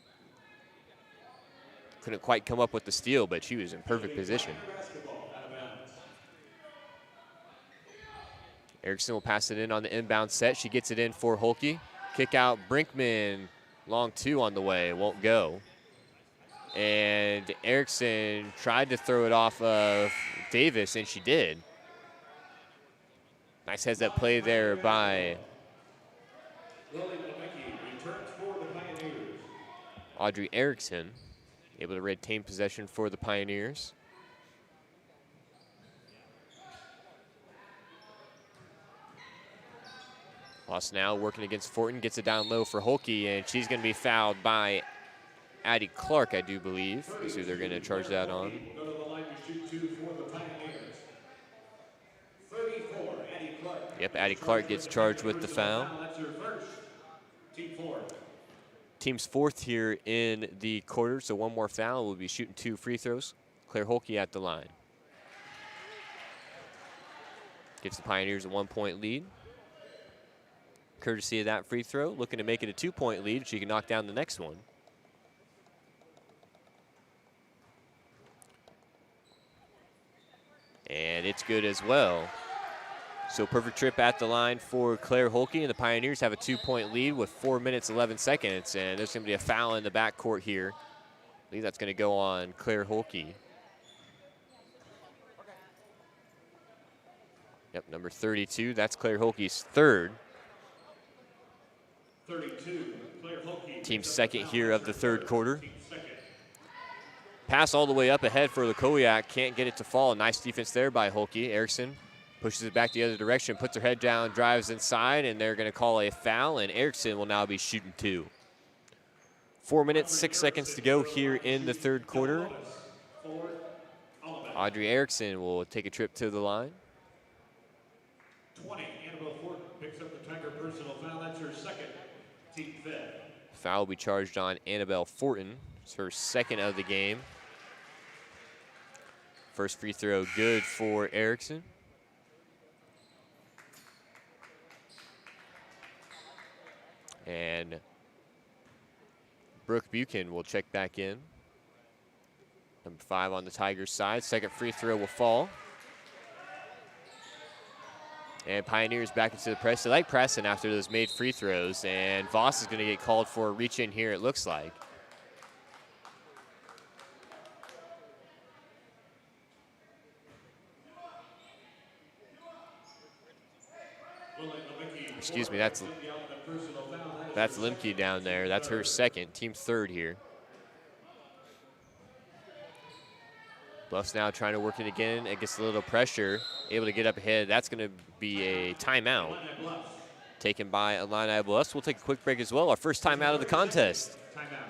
Couldn't quite come up with the steal, but she was in perfect position. Erickson will pass it in on the inbound set. She gets it in for Holke. Kick out Brinkman. Long 2 on the way. Won't go. And Erickson tried to throw it off of Davis, and she did. Nice heads-up play there by Audrey Erickson. Able to retain possession for the Pioneers. Voss now working against Fortin, gets it down low for Holke, and she's going to be fouled by Addie Clark, I do believe. Is who they're going to charge that on. Go to the line to shoot 2 for the Pioneers. 34, Addie Clark. Yep, Addie Clark gets charged with the foul. That's her first. Team 4. Team's 4th here in the quarter, so 1 more foul. We'll be shooting 2 free throws. Claire Holke at the line. Gives the Pioneers a 1-point lead. Courtesy of that free throw, looking to make it a 2-point lead. She can knock down the next one. And it's good as well. So perfect trip at the line for Claire Holke, and the Pioneers have a 2-point lead with 4 minutes, 11 seconds, and there's going to be a foul in the backcourt here. I believe that's going to go on Claire Holke. Yep, number 32, that's Claire Holke's 3rd. 32, Claire Holke. Team's 2nd here of the 3rd quarter. Pass all the way up ahead for Lukowiak. Can't get it to fall. Nice defense there by Holke. Erickson pushes it back the other direction, puts her head down, drives inside, and they're going to call a foul, and Erickson will now be shooting 2. 4 minutes, 6 seconds to go here in the 3rd quarter. Audrey Erickson will take a trip to the line. 20, Annabelle Ford picks up the Tiger personal foul. That's her 2nd. Team 5. Foul will be charged on Annabelle Fortin. It's her 2nd of the game. First free throw good for Erickson. And Brooke Buchan will check back in. Number 5 on the Tigers side. 2nd free throw will fall. And Pioneers back into the press. They like pressing after those made free throws. And Voss is going to get called for a reach in here, it looks like. Excuse me, that's Limke down there. That's her 2nd, team 3rd here. Bluffs now trying to work it again. It gets a little pressure, able to get up ahead. That's going to be a timeout taken by Illini Bluffs. We'll take a quick break as well. Our first timeout of the contest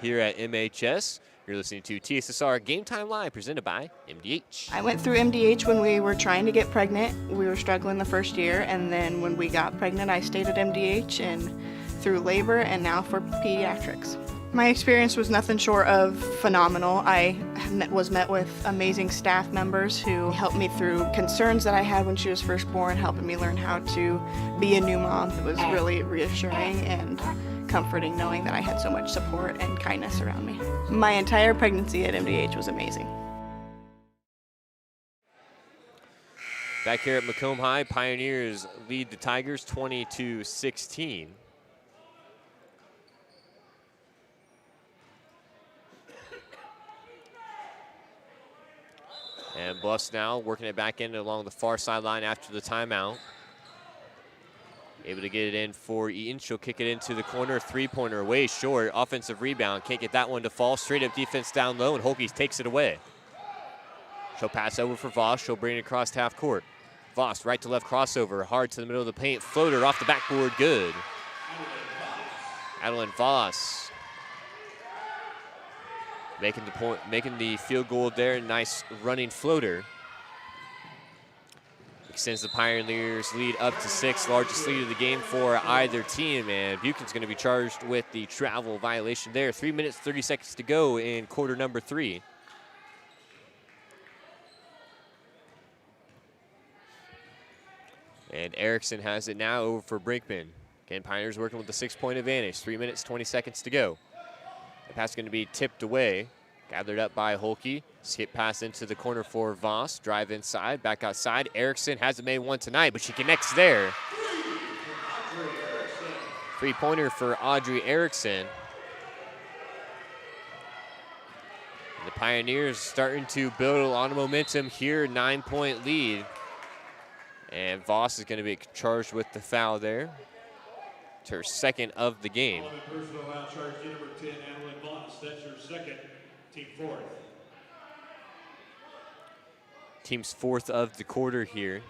here at MHS. You're listening to TSSR Game Time Live, presented by MDH. I went through MDH when we were trying to get pregnant. We were struggling the first year, and then when we got pregnant, I stayed at MDH and through labor and now for pediatrics. My experience was nothing short of phenomenal. I was met with amazing staff members who helped me through concerns that I had when she was first born, helping me learn how to be a new mom. It was really reassuring and comforting knowing that I had so much support and kindness around me. My entire pregnancy at MDH was amazing. Back here at Macomb High, Pioneers lead the Tigers 20-16. And Bluffs now working it back in along the far sideline after the timeout. Able to get it in for Eaton. She'll kick it into the corner. Three-pointer way short. Offensive rebound. Can't get that one to fall. Straight up defense down low, and Holkey takes it away. She'll pass over for Voss. She'll bring it across half court. Voss, right to left crossover. Hard to the middle of the paint. Floater off the backboard. Good. Adeline Voss making the point, making the field goal there. Nice running floater. Extends the Pioneers lead up to 6, largest lead of the game for either team, and Buchan's going to be charged with the travel violation there. 3 minutes, 30 seconds to go in quarter number 3. And Erickson has it now over for Brinkman. Again, Pioneers working with the 6-point advantage. 3 minutes, 20 seconds to go. The pass is going to be tipped away. Gathered up by Holkey. Skip pass into the corner for Voss. Drive inside, back outside. Erickson hasn't made one tonight, but she connects there. Three-pointer for Audrey Erickson. The Pioneers starting to build a lot of momentum here. 9-point lead. And Voss is going to be charged with the foul there. It's her second of the game. Personal foul charge to number 10, Adeline Voss. That's her second, team fourth. Team's fourth of the quarter here.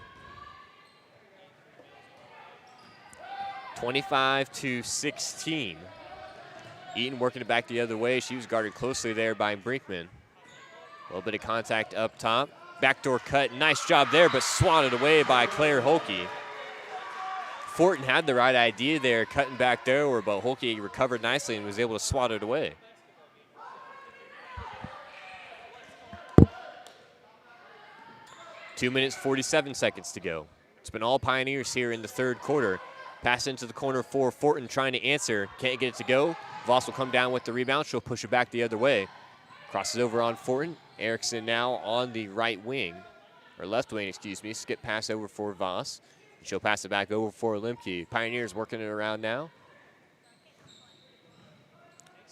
25-16. Eaton working it back the other way. She was guarded closely there by Brinkman. A little bit of contact up top. Backdoor cut, nice job there, but swatted away by Claire Holkey. Fortin had the right idea there, cutting back there, but Holkey recovered nicely and was able to swat it away. Two minutes, 47 seconds to go. It's been all Pioneers here in the third quarter. Pass into the corner for Fortin, trying to answer. Can't get it to go. Voss will come down with the rebound. She'll push it back the other way. Crosses over on Fortin. Erickson now on the right wing, or left wing, excuse me. Skip pass over for Voss. She'll pass it back over for Limke. Pioneers working it around now.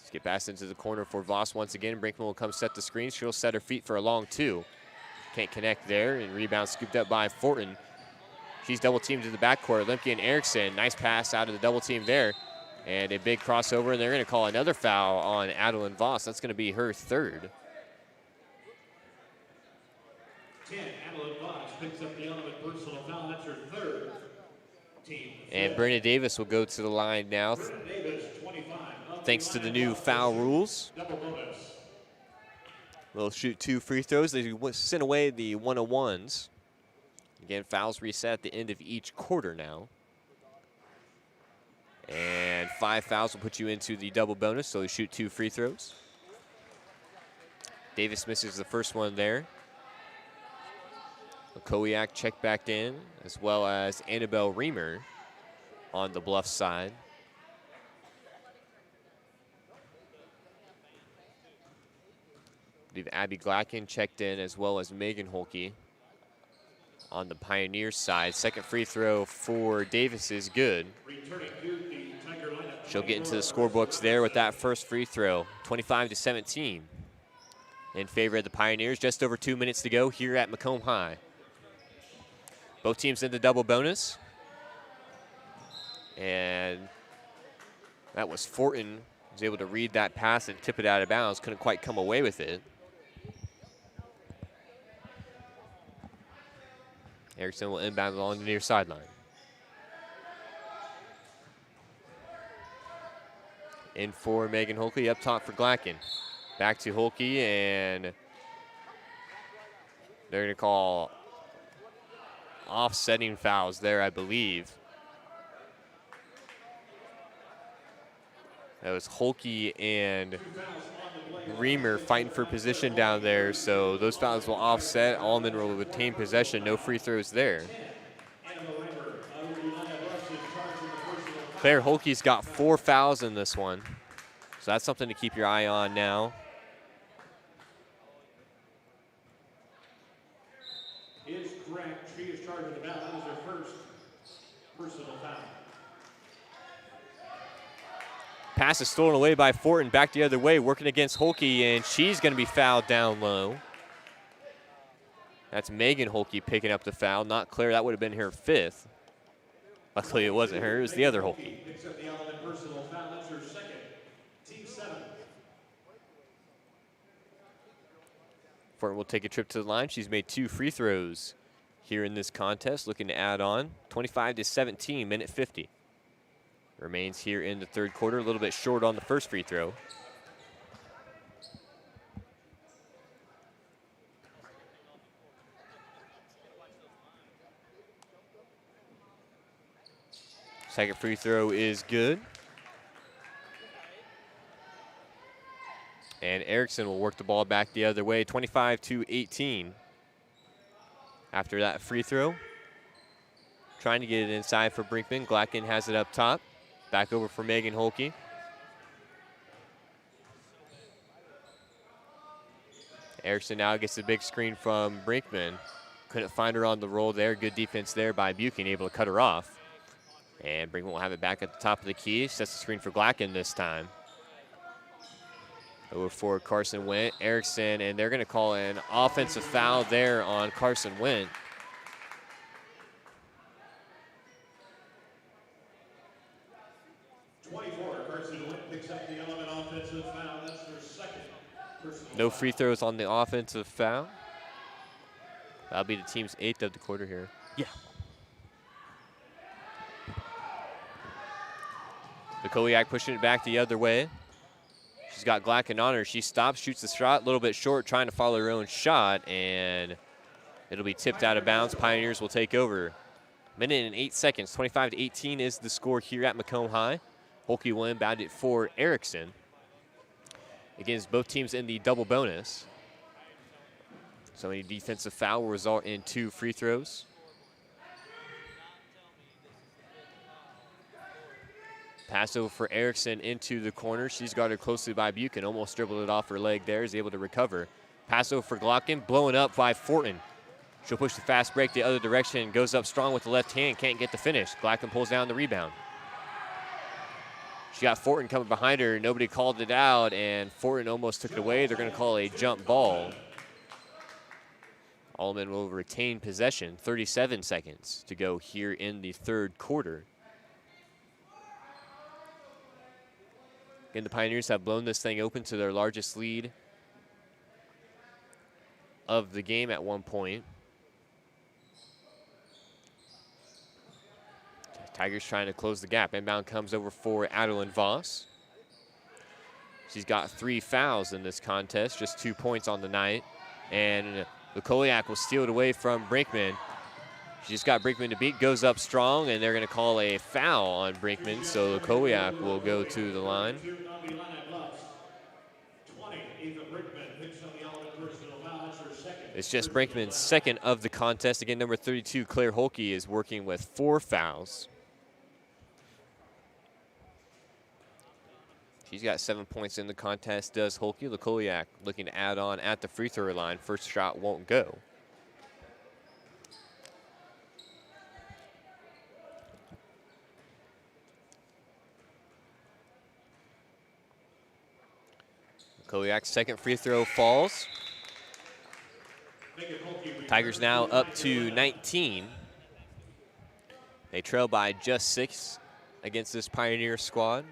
Skip pass into the corner for Voss once again. Brinkman will come set the screen. She'll set her feet for a long two. Can't connect there, and rebound scooped up by Fortin. She's double teamed to the backcourt. Limke and Erickson, nice pass out of the double team there. And a big crossover, and they're going to call another foul on Adeline Voss. That's going to be her third. 10, Adeline Voss picks up the element personal foul. That's her third, team. And Brenna Davis will go to the line now. Brenna Davis, 25. Thanks to the new foul rules. Double bonus. They'll shoot 2 free throws. They send away the 101s. Again, fouls reset at the end of each quarter now. And 5 fouls will put you into the double bonus, so you shoot 2 free throws. Davis misses the first one there. Okowiak checked back in, as well as Annabelle Reamer on the Bluffs side. I believe Abby Glacken checked in, as well as Megan Holkey on the Pioneers side. Second free throw for Davis is good. She'll get into the scorebooks there with that first free throw. 25-17 in favor of the Pioneers. Just over 2 minutes to go here at Macomb High. Both teams in the double bonus. And that was Fortin, was able to read that pass and tip it out of bounds. Couldn't quite come away with it. Erickson will inbound along the near sideline. In for Megan Holkey, up top for Glacken. Back to Holkey, and they're going to call offsetting fouls there, I believe. That was Holke and Reamer fighting for position down there, so those fouls will offset. Alleman will retain possession. No free throws there. Claire Holke's got 4 fouls in this one, so that's something to keep your eye on now. Is correct. She is charged with the foul. That was her first personal foul. Pass is stolen away by Fortin, back the other way, working against Holke, and she's going to be fouled down low. That's Megan Holke picking up the foul, not Claire. That would have been her 5th. Luckily, it wasn't her. It was the other Holke. Picks up the Alleman personal foul. That's her second. Team 7. Fortin will take a trip to the line. She's made 2 free throws here in this contest, looking to add on. 25-17, minute 50. Remains here in the third quarter, a little bit short on the first free throw. Second free throw is good. And Erickson will work the ball back the other way, 25-18. After that free throw, trying to get it inside for Brinkman. Glacken has it up top. Back over for Megan Holke. Erickson now gets the big screen from Brinkman. Couldn't find her on the roll there. Good defense there by Buchanan, able to cut her off. And Brinkman will have it back at the top of the key. Sets the screen for Glacken this time. Over for Carson Went. Erickson, and they're going to call an offensive foul there on Carson Went. No free throws on the offensive foul. That'll be the team's 8th of the quarter here. Yeah. Mikowiak pushing it back the other way. She's got Glacken on her. She stops, shoots the shot, a little bit short, trying to follow her own shot, and it'll be tipped out of bounds. Pioneers will take over. Minute and 8 seconds. 25-18 is the score here at Macomb High. Holke will inbound it for Erickson. Against both teams in the double bonus. So any defensive foul will result in 2 free throws. Pass over for Erickson into the corner. She's guarded closely by Buchanan. Almost dribbled it off her leg there. Is able to recover. Pass over for Glacken. Blown up by Fortin. She'll push the fast break the other direction. Goes up strong with the left hand. Can't get the finish. Glacken pulls down the rebound. She got Fortin coming behind her. Nobody called it out, and Fortin almost took it away. They're going to call a jump ball. Alleman will retain possession. 37 seconds to go here in the third quarter. Again, the Pioneers have blown this thing open to their largest lead of the game at one point. Tigers trying to close the gap. Inbound comes over for Adeline Voss. She's got 3 fouls in this contest, just 2 points on the night. And Mikowiak will steal it away from Brinkman. She just got Brinkman to beat, goes up strong, and they're going to call a foul on Brinkman, so Mikowiak will go to the line. It's just Brinkman's second of the contest. Again, number 32, Claire Holke, is working with 4 fouls. She's got 7 points in the contest, does Holke. Mikowiak looking to add on at the free throw line. First shot won't go. Mikowiak's second free throw falls. Tigers now up to 19. They trail by just 6 against this Pioneer squad.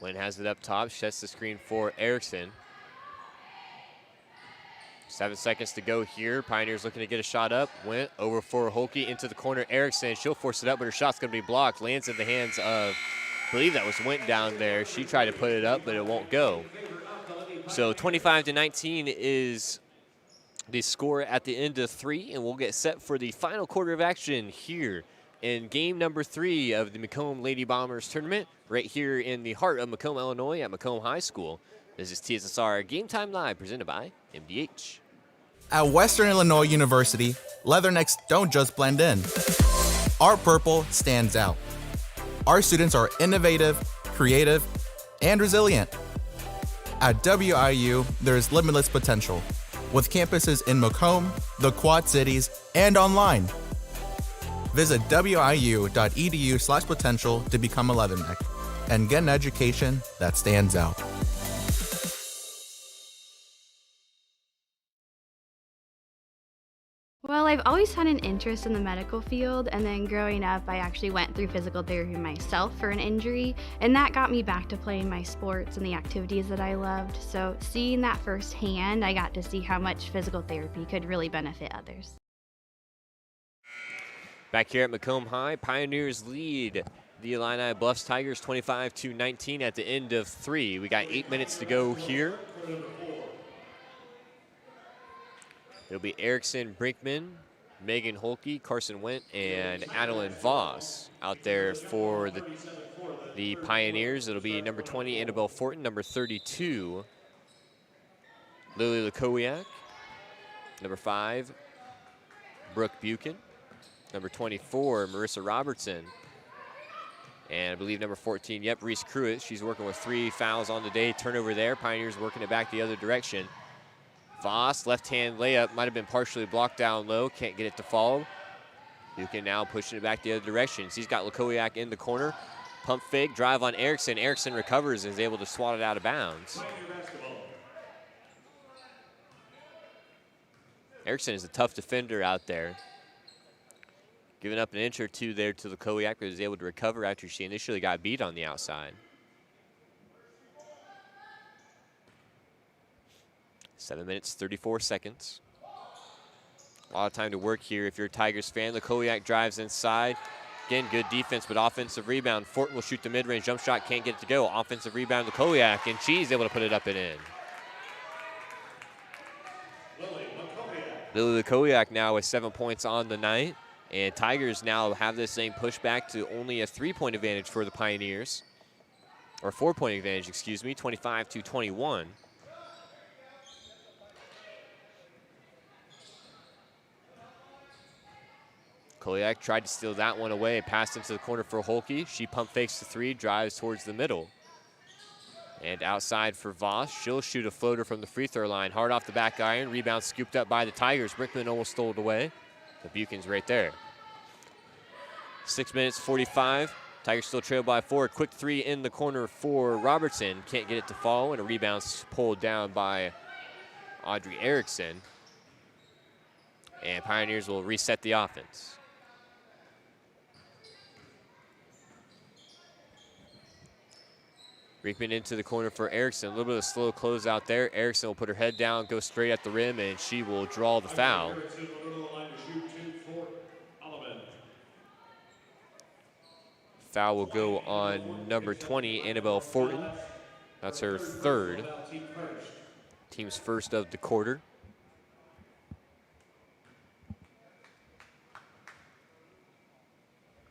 Wynn has it up top, sets the screen for Erickson. 7 seconds to go here. Pioneers looking to get a shot up. Went over for Holke into the corner. Erickson, she'll force it up, but her shot's going to be blocked. Lands in the hands of, I believe that was Went down there. She tried to put it up, but it won't go. So 25-19 is the score at the end of 3, and we'll get set for the final quarter of action here in game number 3 of the Macomb Lady Bombers tournament, right here in the heart of Macomb, Illinois at Macomb High School. This is TSSR Game Time Live, presented by MDH. At Western Illinois University, leathernecks don't just blend in. Our purple stands out. Our students are innovative, creative, and resilient. At WIU, there is limitless potential, with campuses in Macomb, the Quad Cities, and online. Visit wiu.edu/potential to become a leatherneck and get an education that stands out. Well, I've always had an interest in the medical field, and then growing up, I actually went through physical therapy myself for an injury, and that got me back to playing my sports and the activities that I loved. So seeing that firsthand, I got to see how much physical therapy could really benefit others. Back here at Macomb High, Pioneers lead the Illini Bluffs Tigers 25-19 at the end of 3. We got 8 minutes to go here. It'll be Erickson Brinkman, Megan Holke, Carson Wendt, and Adeline Voss out there for the Pioneers. It'll be number 20, Annabelle Fortin, number 32, Lily Lakowiak, number 5, Brooke Buchan, number 24, Marissa Robertson, and I believe number 14, Reese Cruitt. She's working with 3 fouls on the day. Turnover there. Pioneers working it back the other direction. Voss, left-hand layup, might have been partially blocked down low. Can't get it to fall. Buchan now pushing it back the other direction. He's got Lakowiak in the corner. Pump fake, drive on Erickson. Erickson recovers and is able to swat it out of bounds. Erickson is a tough defender out there. Giving up an inch or two there to Lakowiak, but was able to recover after she initially got beat on the outside. 7 minutes, 34 seconds. A lot of time to work here if you're a Tigers fan. Lakowiak drives inside. Again, good defense, but offensive rebound. Fortin will shoot the mid-range jump shot, can't get it to go. Offensive rebound, Lakowiak, and she's able to put it up and in. Lily Lakowiak now with 7 points on the night. And Tigers now have this same pushback to only a 3-point advantage for the Pioneers. Or 4-point advantage, excuse me, 25-21. Lakowiak tried to steal that one away, passed into the corner for Holke. She pump fakes the 3, drives towards the middle. And outside for Voss, she'll shoot a floater from the free throw line. Hard off the back iron, rebound scooped up by the Tigers. Brinkman almost stole it away. The Buchan's right there. 6 minutes, 45. Tigers still trail by 4. Quick 3 in the corner for Robertson. Can't get it to fall, and a rebound pulled down by Audrey Erickson. And Pioneers will reset the offense. Brinkman into the corner for Erickson. A little bit of a slow close out there. Erickson will put her head down, go straight at the rim, and she will draw the foul. Foul will go on number 20, Annabelle Fortin. That's her 3rd. Team's first of the quarter.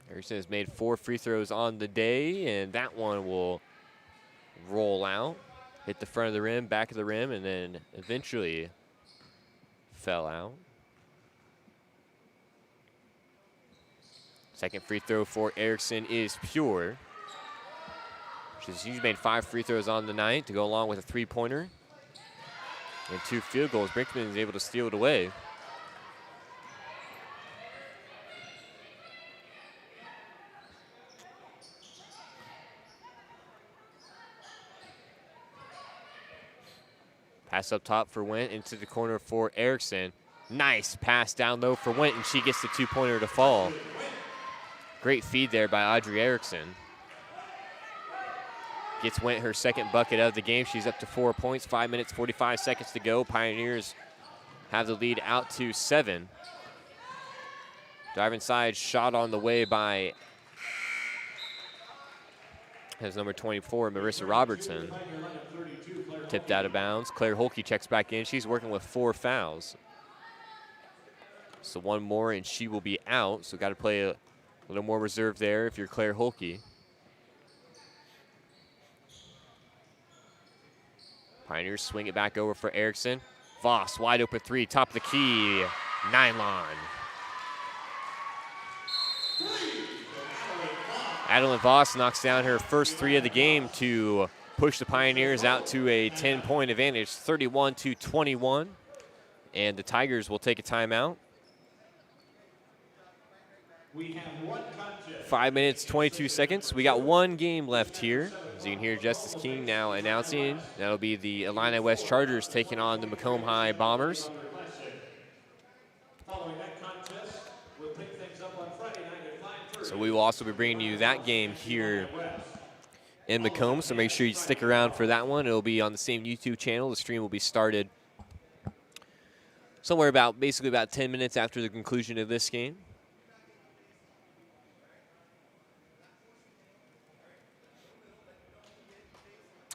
Erickson has made 4 free throws on the day, and that one will roll out, hit the front of the rim, back of the rim, and then eventually fell out. Second free throw for Erickson is pure. She's made 5 free throws on the night to go along with a 3-pointer and 2 field goals. Brinkman is able to steal it away. Pass up top for Wendt, into the corner for Erickson. Nice pass down low for Wendt, and she gets the 2-pointer to fall. Great feed there by Audrey Erickson. Gets Wendt her 2nd bucket of the game. She's up to 4 points, 5 minutes, 45 seconds to go. Pioneers have the lead out to 7. Drive inside, shot on the way by has number 24, Marissa Robertson. Tipped out of bounds. Claire Holke checks back in. She's working with 4 fouls. So one more and she will be out. So got to play a little more reserve there if you're Claire Holke. Pioneers swing it back over for Erickson. Voss, wide open 3, top of the key, nylon. Adeline Voss knocks down her first 3 of the game to push the Pioneers out to a 10-point advantage, 31-21. And the Tigers will take a timeout. We have 1 contest. 5 minutes, 22 seconds. We got 1 game left here. As you can hear Justice King now announcing, that'll be the Illini West Chargers taking on the Macomb High Bombers. Following that contest, we'll pick things up on Friday night at 5:30. So we will also be bringing you that game here in Macomb, so make sure you stick around for that one. It'll be on the same YouTube channel. The stream will be started somewhere basically about 10 minutes after the conclusion of this game.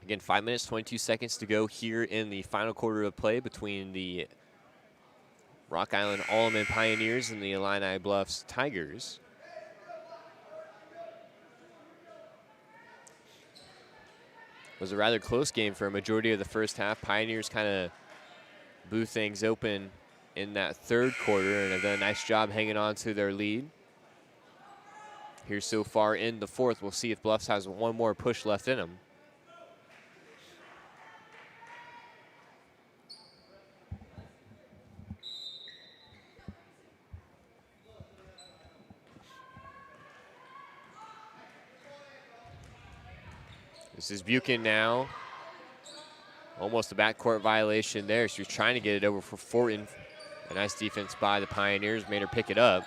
Again, 5 minutes, 22 seconds to go here in the final quarter of play between the Rock Island Alleman Pioneers and the Illini Bluffs Tigers. It was a rather close game for a majority of the first half. Pioneers kind of blew things open in that third quarter and have done a nice job hanging on to their lead. Here so far in the fourth, we'll see if Bluffs has one more push left in them. This is Buchan now. Almost a backcourt violation there. She was trying to get it over for Fortin. A nice defense by the Pioneers made her pick it up.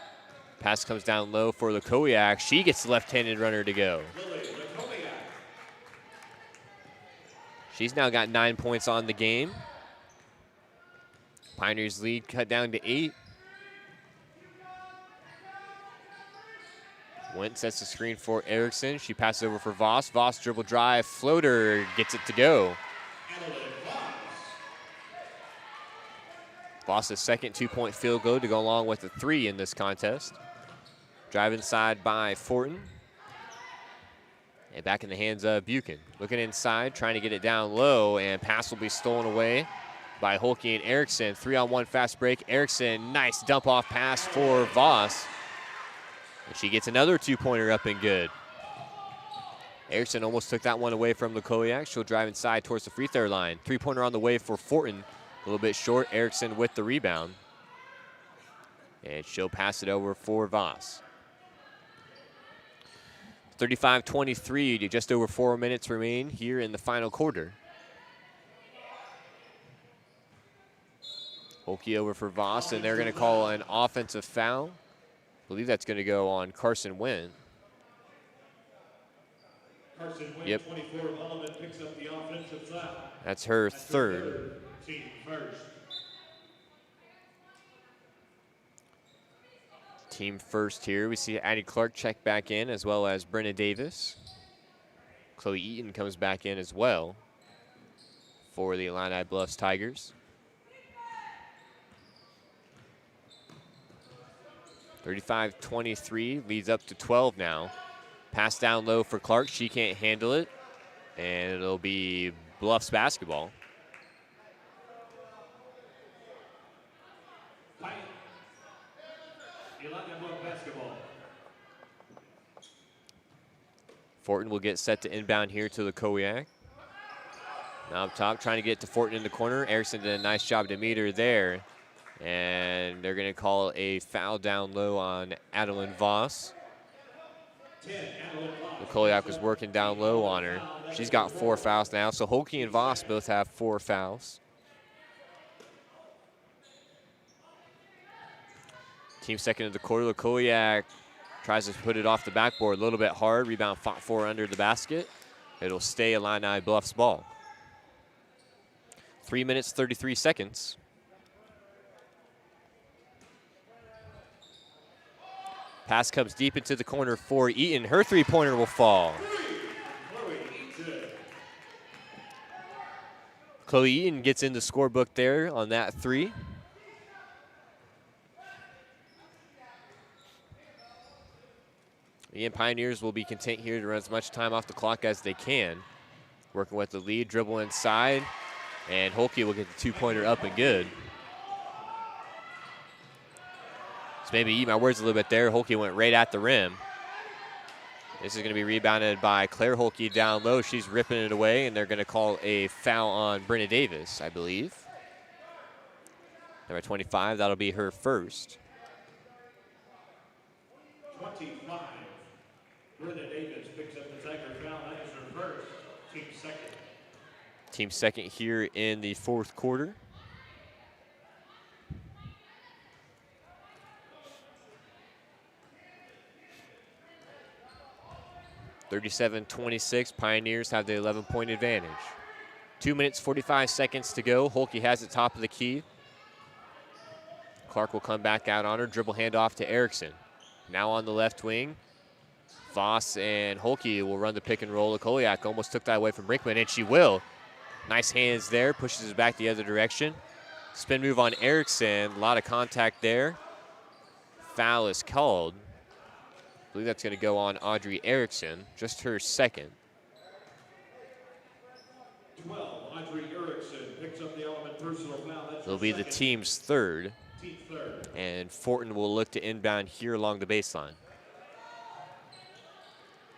Pass comes down low for Lukowiak. She gets the left-handed runner to go. She's now got 9 points on the game. Pioneers lead cut down to 8. Went sets the screen for Erickson. She passes over for Voss. Voss dribble drive, floater, gets it to go. Voss's second 2-point field goal to go along with the 3 in this contest. Drive inside by Fortin. And back in the hands of Buchan. Looking inside, trying to get it down low, and pass will be stolen away by Holke and Erickson. 3-on-1 fast break. Erickson, nice dump off pass for Voss. And she gets another 2-pointer up and good. Erickson almost took that one away from Lukowiak. She'll drive inside towards the free throw line. 3-pointer on the way for Fortin. A little bit short. Erickson with the rebound. And she'll pass it over for Voss. 35-23 just over 4 minutes remain here in the final quarter. Holke over for Voss, and they're going to call an offensive foul. I believe that's going to go on Carson Wynn. Carson Wynn, yep. 24 of Alleman, picks up the offensive foul. That's her third. Team first. Team first here. We see Addie Clark check back in, as well as Brenna Davis. Chloe Eaton comes back in as well for the Illini Bluffs Tigers. 35-23, leads up to 12 now. Pass down low for Clark. She can't handle it, and it'll be Bluffs basketball. Fortin will get set to inbound here to Lukowiak. Now up top, trying to get to Fortin in the corner. Erickson did a nice job to meet her there. And they're going to call a foul down low on Adeline Voss. Lukowiak was working down low on her. She's got 4 fouls now, so Holke and Voss both have 4 fouls. Team second of the quarter, Lukowiak tries to put it off the backboard a little bit hard. Rebound fought for under the basket. It'll stay Illini Bluffs ball. 3 minutes, 33 seconds. Pass comes deep into the corner for Eaton. Her 3-pointer will fall. Chloe Eaton gets in the scorebook there on that three. Again, Pioneers will be content here to run as much time off the clock as they can. Working with the lead, dribble inside, and Holke will get the two-pointer up and good. So maybe eat my words a little bit there. Holke went right at the rim. This is going to be rebounded by Claire Holke down low. She's ripping it away, and they're going to call a foul on Brenna Davis, I believe. Number 25, that'll be her first. 25. Brenna Davis picks up the Tiger foul. That is her first. Team second. Team second here in the fourth quarter. (37-26). Pioneers have the 11-point advantage. 2 minutes, 45 seconds to go. Holke has it top of the key. Clark will come back out on her. Dribble handoff to Erickson. Now on the left wing. Voss and Holke will run the pick and roll. Okoliak almost took that away from Brinkman, and she will. Nice hands there. Pushes it back the other direction. Spin move on Erickson. A lot of contact there. Foul is called. I believe that's going to go on Audrey Erickson, just her second. 12, Audrey Erickson picks up the Alleman personal foul. It'll be the team's third. Team third. And Fortin will look to inbound here along the baseline.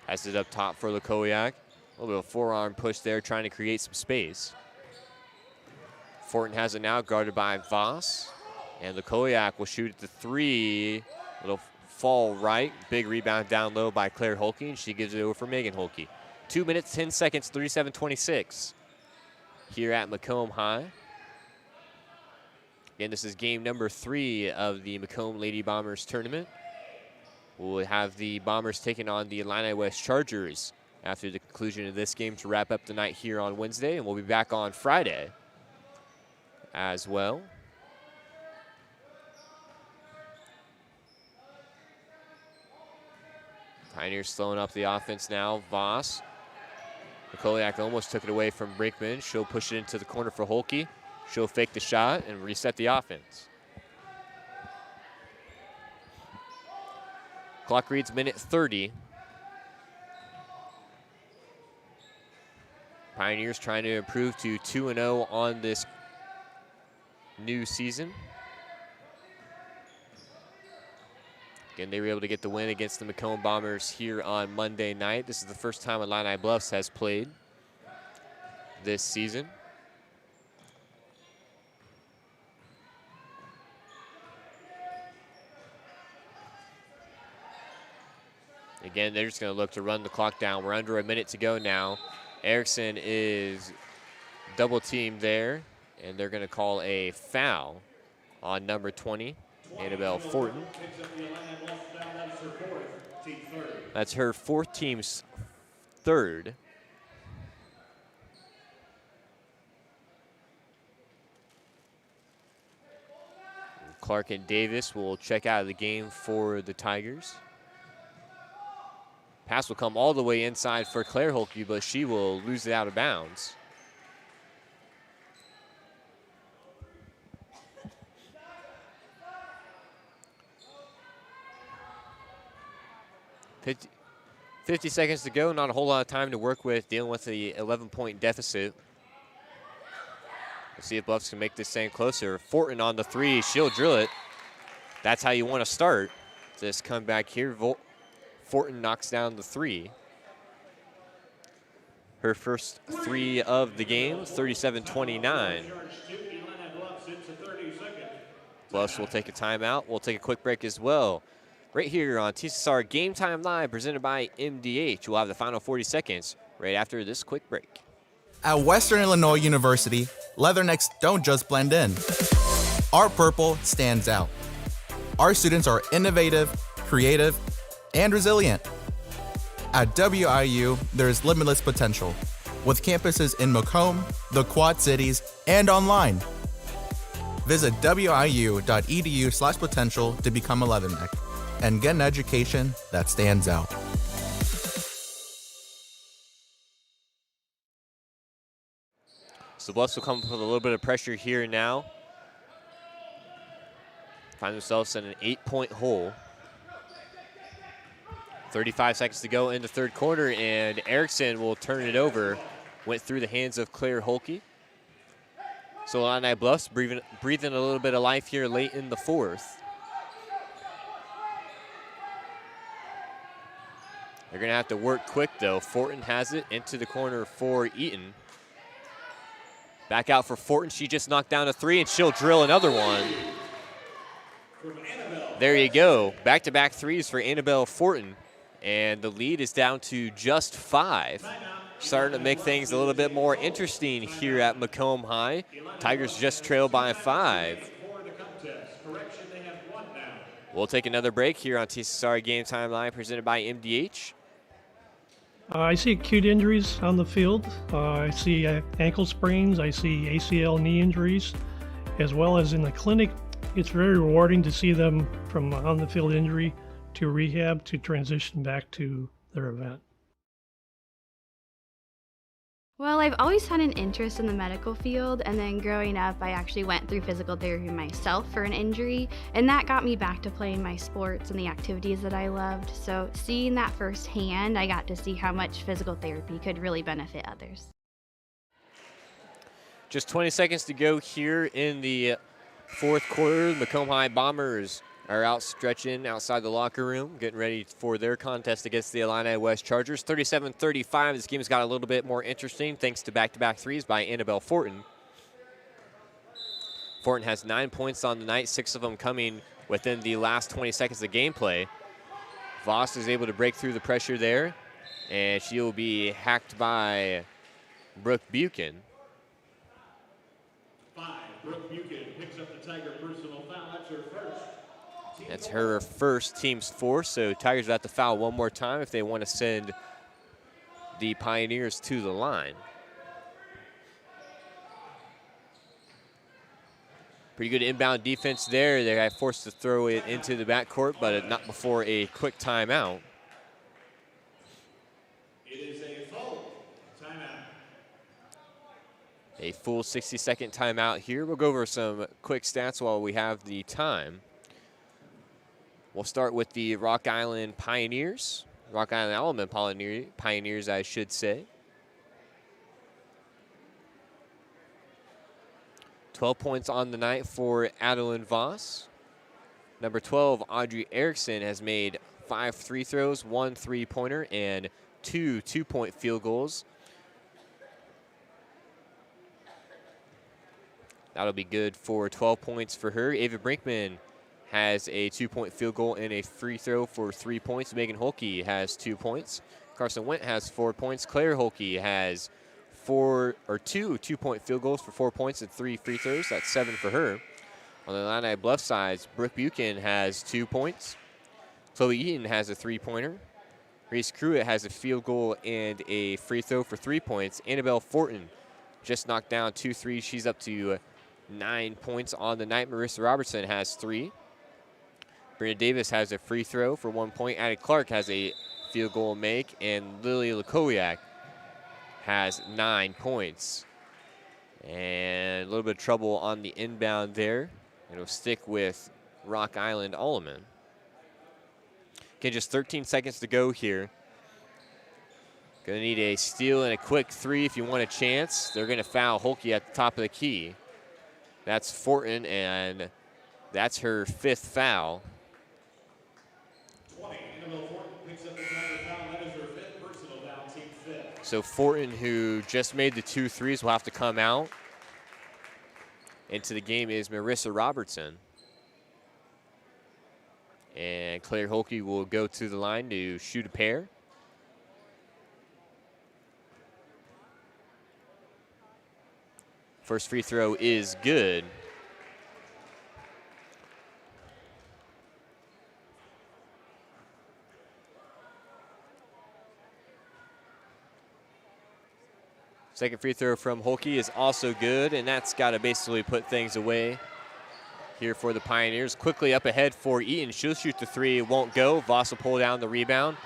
Has it up top for Lukowiak. A little bit of forearm push there, trying to create some space. Fortin has it now, guarded by Voss. And Lukowiak will shoot at the three. Little fall right. Big rebound down low by Claire Holke, and she gives it over for Megan Holke. 2 minutes, 10 seconds, 37-26 here at Macomb High. Again, this is game number 3 of the Macomb Lady Bombers tournament. We'll have the Bombers taking on the Illini West Chargers after the conclusion of this game to wrap up the night here on Wednesday, and we'll be back on Friday as well. Pioneers slowing up the offense now. Voss. Okoliak almost took it away from Brinkman. She'll push it into the corner for Holke. She'll fake the shot and reset the offense. Clock reads minute 30. Pioneers trying to improve to 2-0 on this new season. Again, they were able to get the win against the Macomb Bombers here on Monday night. This is the first time Illini Bluffs has played this season. Again, they're just going to look to run the clock down. We're under a minute to go now. Erickson is double teamed there, and they're going to call a foul on number 20, Annabelle Fortin. That's her fourth, team's third. Clark and Davis will check out of the game for the Tigers. Pass will come all the way inside for Claire Holke, but she will lose it out of bounds. $50 seconds to go, not a whole lot of time to work with, dealing with the 11-point deficit. Let's see if Bluffs can make this thing closer. Fortin on the three, she'll drill it. That's how you want to start this comeback here. Fortin knocks down the three. Her first three of the game, 37-29. Bluffs will take a timeout. We'll take a quick break as well. Right here on TSSR Game Time Live, presented by MDH. We'll have the final 40 seconds right after this quick break. At Western Illinois University, leathernecks don't just blend in. Our purple stands out. Our students are innovative, creative, and resilient. At WIU, there is limitless potential, with campuses in Macomb, the Quad Cities, and online. Visit wiu.edu/potential to become a leatherneck and get an education that stands out. So Bluffs will come up with a little bit of pressure here now. Find themselves in an 8-point hole. 35 seconds to go in the third quarter, and Erickson will turn it over. Went through the hands of Claire Holke. So Illini Bluffs breathing a little bit of life here late in the fourth. They're going to have to work quick, though. Fortin has it into the corner for Eaton. Back out for Fortin. She just knocked down a three, and she'll drill another one. There you go. Back-to-back threes for Annabelle Fortin. And the lead is down to just 5. Starting to make things a little bit more interesting here at Macomb High. Tigers just trail by 5. We'll take another break here on TSSR Game Time Live, presented by MDH. I see acute injuries on the field. I see ankle sprains. I see ACL knee injuries, as well as in the clinic. It's very rewarding to see them from on the field injury to rehab to transition back to their event. Well, I've always had an interest in the medical field, and then growing up, I actually went through physical therapy myself for an injury, and that got me back to playing my sports and the activities that I loved. So seeing that firsthand, I got to see how much physical therapy could really benefit others. Just 20 seconds to go here in the fourth quarter. The Macomb High Bombers are out stretching outside the locker room, getting ready for their contest against the Illini West Chargers. 37-35, this game's got a little bit more interesting thanks to back-to-back threes by Annabelle Fortin. Fortin has 9 points on the night, 6 of them coming within the last 20 seconds of gameplay. Voss is able to break through the pressure there, and she'll be hacked by Brooke Buchan. Brooke Buchan picks up the Tiger personal foul. That's her first. That's her first, team's fourth, so Tigers will have to foul one more time if they want to send the Pioneers to the line. Pretty good inbound defense there. They got forced to throw it into the backcourt, but not before a quick timeout. It is a full timeout. A full 60-second timeout here. We'll go over some quick stats while we have the time. We'll start with the Rock Island Pioneers. Rock Island Alleman Pioneers, I should say. 12 points on the night for Adeline Voss. Number 12, Audrey Erickson, has made 5 free throws, 1 3-pointer, and 2 two-point field goals. That'll be good for 12 points for her. Ava Brinkman has a 2-point field goal and a free throw for 3 points. Megan Holke has 2 points. Carson Went has 4 points. Claire Holke has 2 two-point field goals for 4 points and 3 free throws. That's 7 for her. On the Illini Bluff sides, Brooke Buchan has 2 points. Chloe Eaton has a 3-pointer. Reese Cruitt has a field goal and a free throw for 3 points. Annabelle Fortin just knocked down 2 threes. She's up to 9 points on the night. Marissa Robertson has 3. Brenda Davis has a free throw for 1 point. Addie Clark has a field goal make, and Lily Lakowiak has 9 points. And a little bit of trouble on the inbound there. It'll stick with Rock Island Alleman. Okay, just 13 seconds to go here. Gonna need a steal and a quick 3 if you want a chance. They're gonna foul Holke at the top of the key. That's Fortin, and that's her 5th foul. 20, Annabelle Fortin picks up the Tiger foul. That is her 5th personal foul, team 5th. So Fortin, who just made the 2 threes, will have to come out. Into the game is Marissa Robertson. And Claire Holke will go to the line to shoot a pair. First free throw is good. Second free throw from Holke is also good, and that's got to basically put things away here for the Pioneers. Quickly up ahead for Eaton. She'll shoot the 3. It won't go. Voss will pull down the rebound.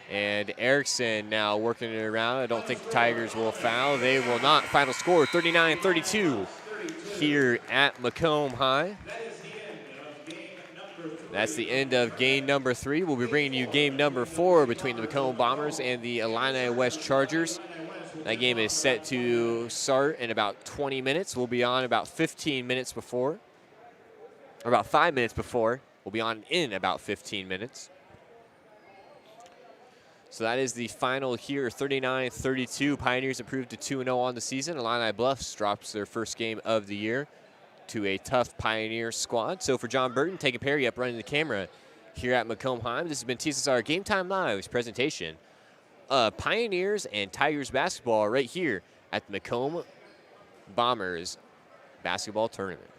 And Erickson now working it around. I don't think the Tigers will foul. They will not. Final score, 39-32 here at Macomb High. That's the end of game number 3. We'll be bringing you game number 4 between the Macomb Bombers and the Illini West Chargers. That game is set to start in about 20 minutes. We'll be on about 15 minutes before, or about 5 minutes before. We'll be on in about 15 minutes. So that is the final here, 39-32. Pioneers improved to 2-0 on the season. Illini Bluffs drops their first game of the year to a tough Pioneer squad. So for John Burton, taking Perry up running the camera here at Macomb High, this has been TSSR Game Time Live's presentation of Pioneers and Tigers basketball right here at the Macomb Bombers basketball tournament.